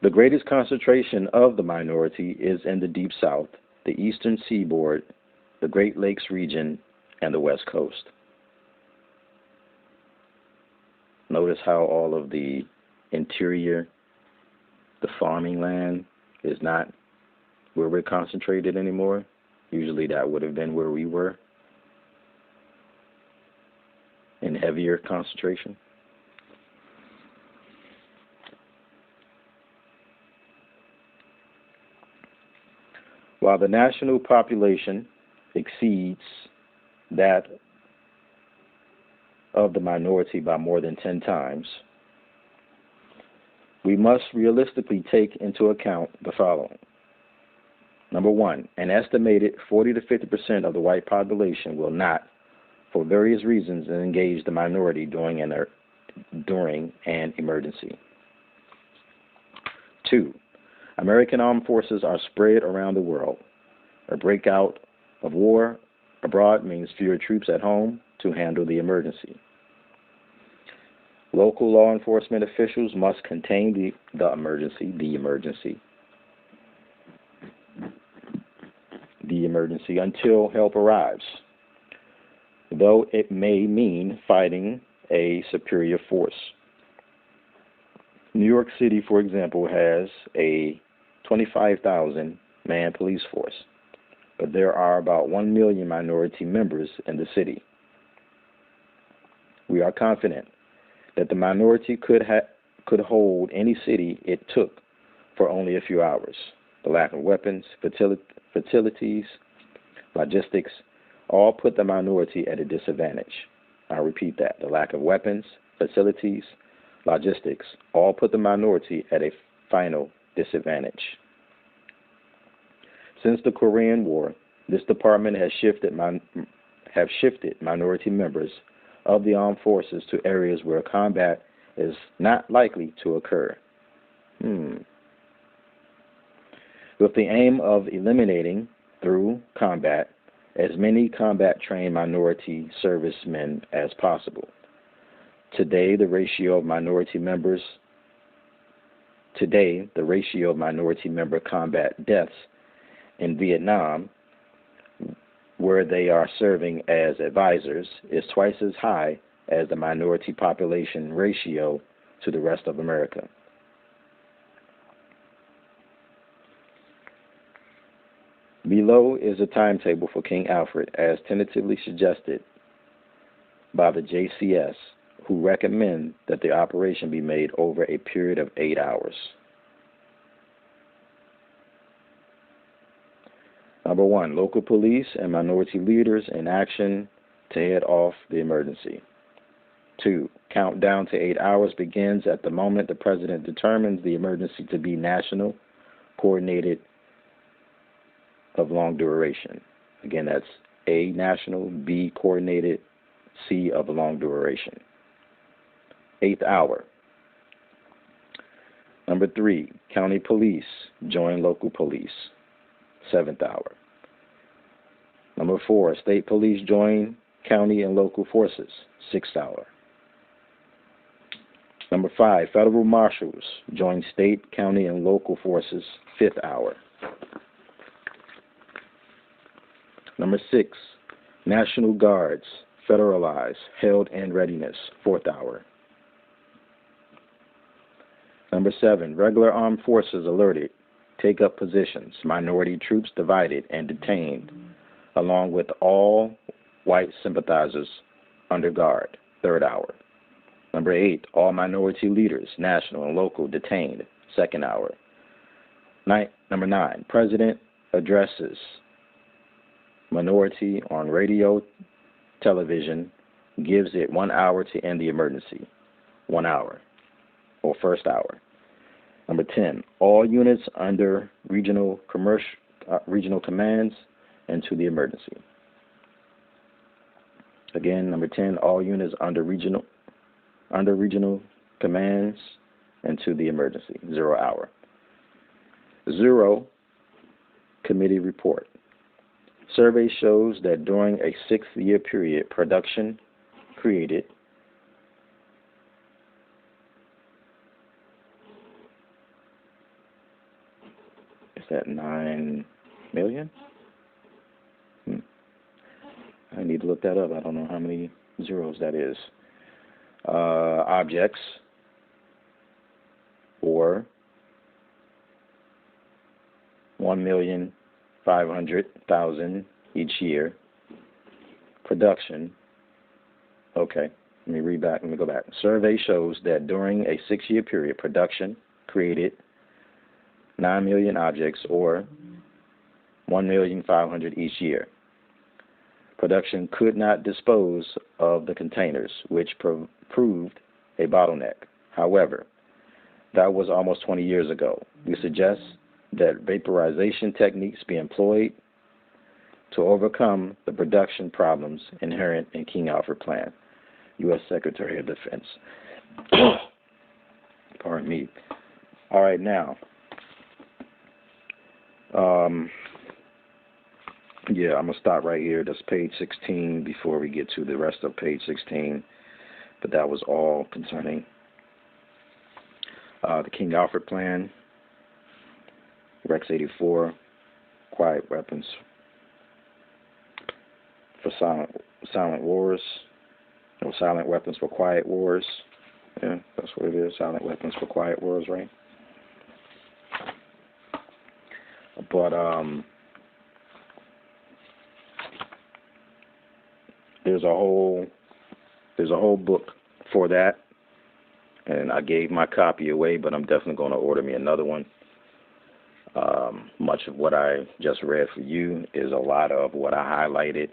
A: The greatest concentration of the minority is in the Deep South, the Eastern Seaboard, the Great Lakes region, and the West Coast. Notice how all of the interior, the farming land, is not where we're concentrated anymore. Usually that would have been where we were in heavier concentration. While the national population exceeds that of the minority by more than 10 times, we must realistically take into account the following. Number one, an estimated 40 to 50% of the white population will not, for various reasons, engage the minority during an emergency. Two, American armed forces are spread around the world. A breakout of war abroad means fewer troops at home to handle the emergency. Local law enforcement officials must contain the emergency until help arrives, though it may mean fighting a superior force. New York City, for example, has a 25,000-man police force, but there are about 1 million minority members in the city. We are confident that the minority could hold any city it took for only a few hours. The lack of weapons, facilities, logistics, all put the minority at a disadvantage. I'll repeat that. The lack of weapons, facilities, logistics, all put the minority at a final disadvantage. Since the Korean War, this department has shifted minority members of the armed forces to areas where combat is not likely to occur. With the aim of eliminating, through combat, as many combat-trained minority servicemen as possible. Today, the ratio of minority member combat deaths in Vietnam, where they are serving as advisors, is twice as high as the minority population ratio to the rest of America. Below is a timetable for King Alfred, as tentatively suggested by the JCS, who recommend that the operation be made over a period of 8 hours. Number one, local police and minority leaders in action to head off the emergency. 2, countdown to 8 hours begins at the moment the President determines the emergency to be national, coordinated, of long duration. Again, that's A, national, B, coordinated, C, of long duration. 8th hour. Number 3, county police join local police. 7th hour. Number 4, state police join county and local forces, 6th hour. Number 5, federal marshals join state, county, and local forces, 5th hour. Number 6, National Guards federalized, held in readiness, 4th hour. Number 7, regular armed forces alerted, take up positions, minority troops divided and detained, along with all white sympathizers under guard, 3rd hour. Number 8, all minority leaders, national and local, detained, 2nd hour. Number 9, President addresses minority on radio, television, gives it 1 hour to end the emergency, 1 hour, or 1st hour. Number 10, all units under regional commands into the emergency. Again, number 10, all units under regional commands into the emergency, 0 hour. 0, committee report. Survey shows that during a 6-year period, production created is that 9 million? I need to look that up. I don't know how many zeros that is. Objects, or 1,500,000 each year. Production. Okay, let me go back. Survey shows that during a 6-year period, production created 9 million objects, or 1,500,000 each year. Production could not dispose of the containers, which proved a bottleneck. However, that was almost 20 years ago. We suggest that vaporization techniques be employed to overcome the production problems inherent in King Alfred Plan, U.S. Secretary of Defense. Pardon me. All right, now, yeah, I'm going to stop right here. That's page 16 before we get to the rest of page 16. But that was all concerning the King Alfred Plan, Rex 84, quiet weapons for silent wars, or silent weapons for quiet wars. Yeah, that's what it is, silent weapons for quiet wars, right? But there's a whole book for that, and I gave my copy away, but I'm definitely going to order me another one. Much of what I just read for you is a lot of what I highlighted,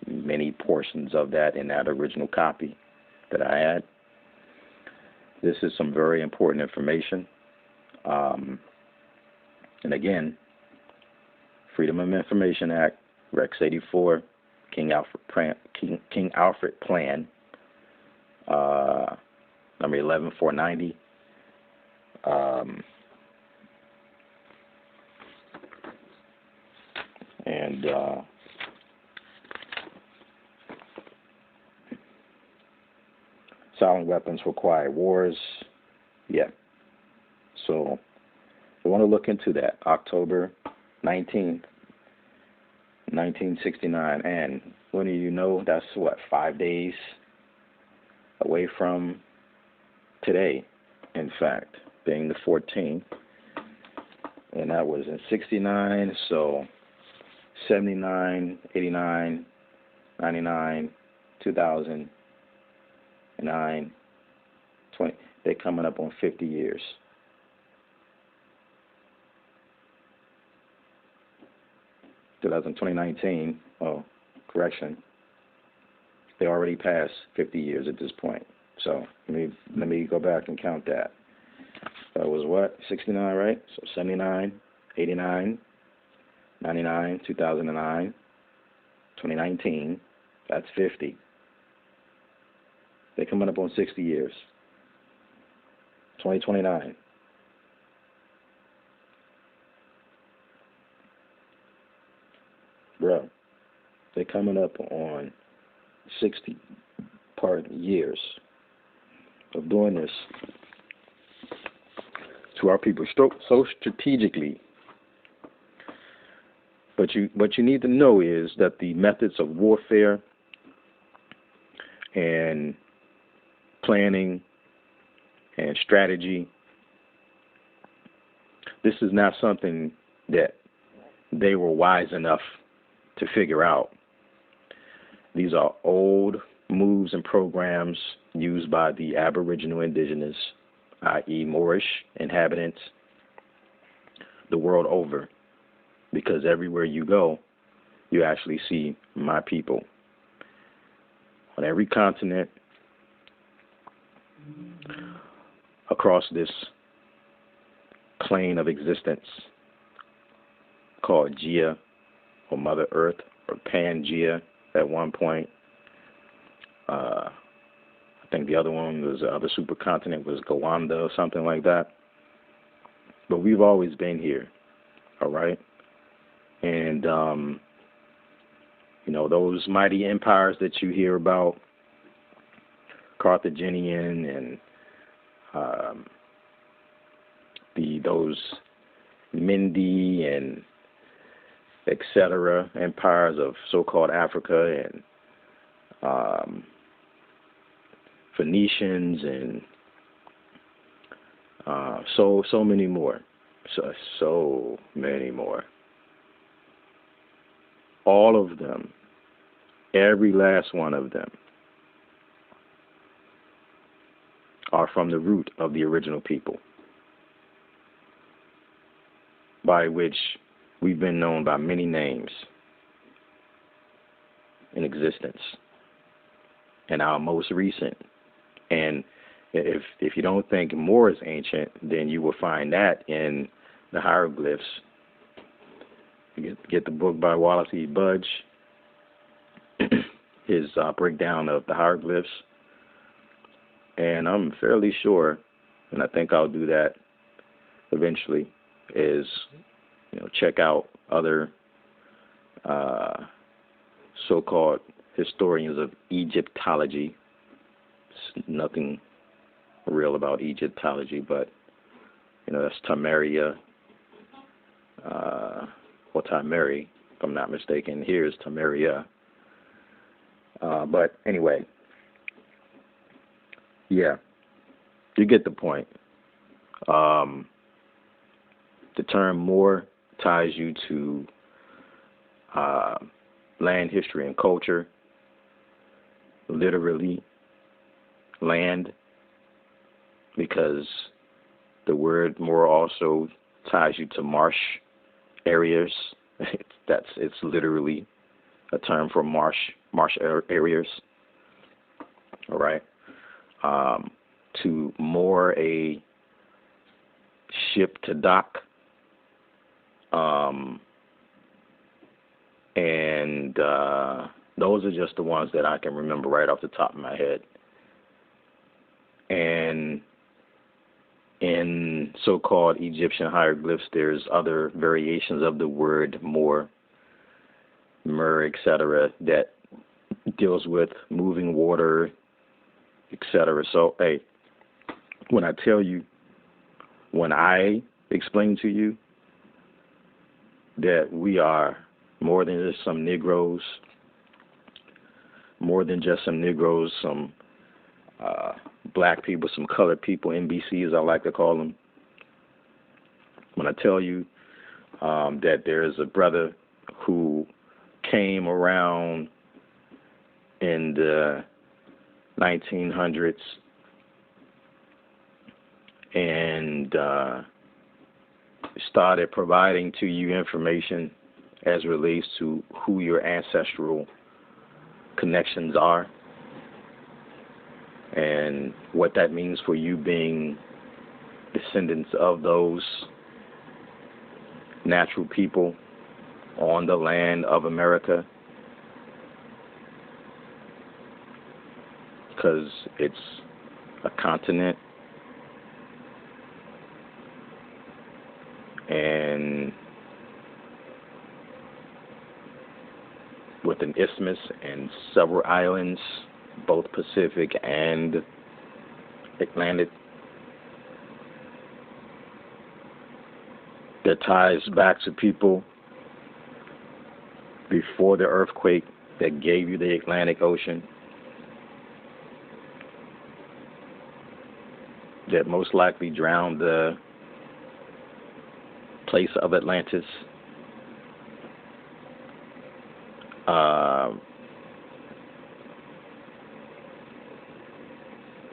A: many portions of that in that original copy that I had. This is some very important information. And again, Freedom of Information Act, Rex 84, King Alfred Plan, number 11490. And silent weapons for quiet wars. Yeah. So I want to look into that. October 19th, 1969. And when do you know, that's what, 5 days away from today, in fact, being the 14th. And that was in 69, so 79, 89, 99, 2009, 20. They're coming up on 50 years. They already passed 50 years at this point. So let me go back and count that. That was what? 69, right? So 79, 89, 99, 2009, 2019. That's 50. They're coming up on 60 years. 2029. bro, they're coming up on 60 years of doing this to our people so strategically. But what you need to know is that the methods of warfare and planning and strategy, this is not something that they were wise enough to figure out. These are old moves and programs used by the Aboriginal indigenous, i.e. Moorish inhabitants, the world over. Because everywhere you go, you actually see my people. On every continent, across this plane of existence called Gia, or Mother Earth, or Pangea at one point. I think the other one was, the other supercontinent was Gowanda or something like that. But we've always been here, all right? And, those mighty empires that you hear about, Carthaginian and those Mindi and etc. empires of so-called Africa and Phoenicians and so many more, so many more. All of them, every last one of them, are from the root of the original people, by which we've been known by many names in existence. And our most recent, and if you don't think more is ancient, then you will find that in the hieroglyphs. Get the book by Wallace E. Budge, his breakdown of the hieroglyphs. And I'm fairly sure, and I think I'll do that eventually, is check out other so-called historians of Egyptology. There's nothing real about Egyptology, but that's Tamaria, or Tamari, if I'm not mistaken. Here's Tamaria. But anyway, yeah, you get the point. The term Moor ties you to land, history, and culture. Literally, land, because the word Moor also ties you to marsh areas. It's literally a term for marsh areas. All right. To moor a ship to dock. And those are just the ones that I can remember right off the top of my head. And in so-called Egyptian hieroglyphs, there's other variations of the word Moor, Mer, etc., that deals with moving water, etc. So, hey, when I explain to you that we are more than just some Negroes, some black people, some colored people, NBCs I like to call them. When I tell you that there is a brother who came around in the 1900s and started providing to you information as relates to who your ancestral connections are and what that means for you being descendants of those natural people on the land of America, because it's a continent and with an isthmus and several islands, both Pacific and Atlantic, that ties back to people before the earthquake that gave you the Atlantic Ocean, that most likely drowned the place of Atlantis.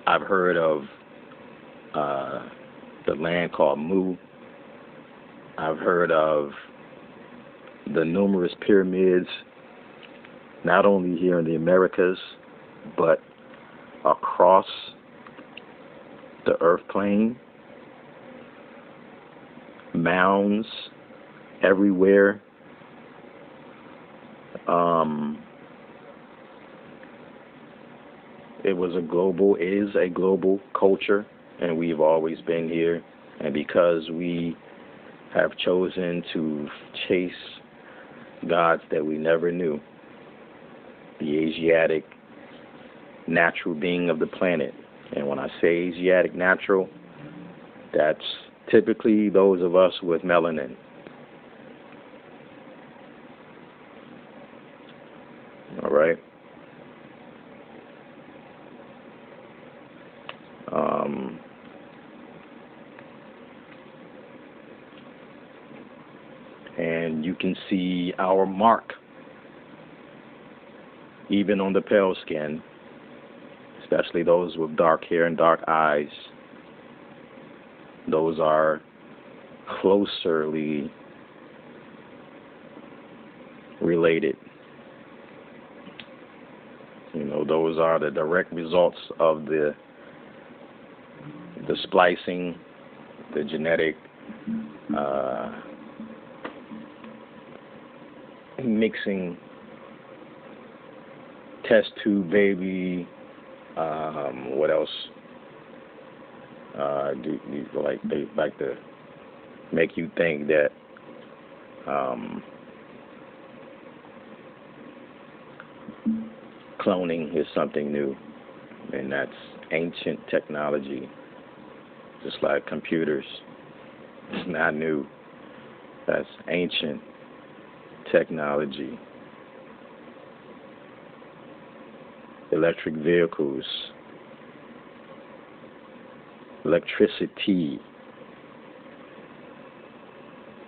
A: I've heard of the land called Mu. I've heard of the numerous pyramids, not only here in the Americas, but across the earth plane. Mounds everywhere. Is a global culture, and we've always been here. And because we have chosen to chase gods that we never knew, the Asiatic natural being of the planet. And when I say Asiatic natural, that's typically those of us with melanin. All right. And you can see our mark even on the pale skin, especially those with dark hair and dark eyes. Those are closerly related. You know, those are the direct results of the splicing, the genetic mixing, test tube baby, what else? They like to make you think that cloning is something new, and that's ancient technology, just like computers. It's not new. That's ancient technology. Electric vehicles, electricity.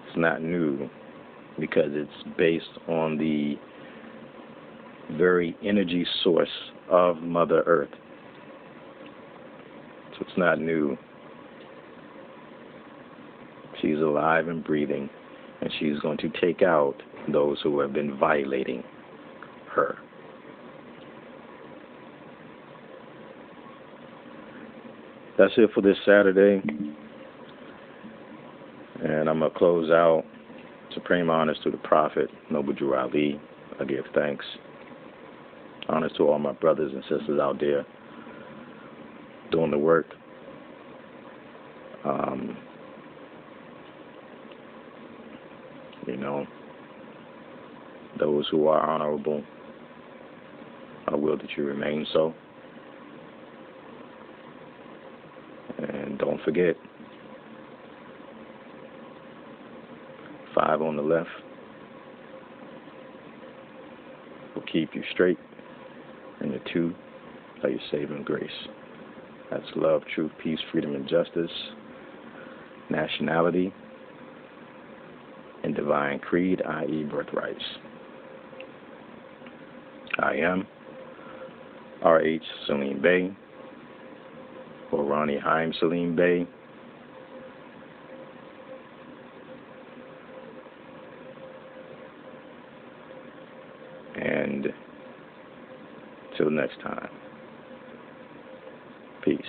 A: It's not new because it's based on the very energy source of Mother Earth. So it's not new. She's alive and breathing, and she's going to take out those who have been violating her. That's it for this Saturday, and I'm going to close out. Supreme honors to the Prophet, Noble Drew Ali. I give thanks. Honors to all my brothers and sisters out there doing the work. You know, those who are honorable, I will that you remain so. And don't forget, 5 on the left will keep you straight, and the 2 are your saving grace. That's love, truth, peace, freedom, and justice, nationality, and divine creed, i.e. birthrights. I am R.H. Salim Bey, or Ronnie Haim Salim Bey. And till next time, peace.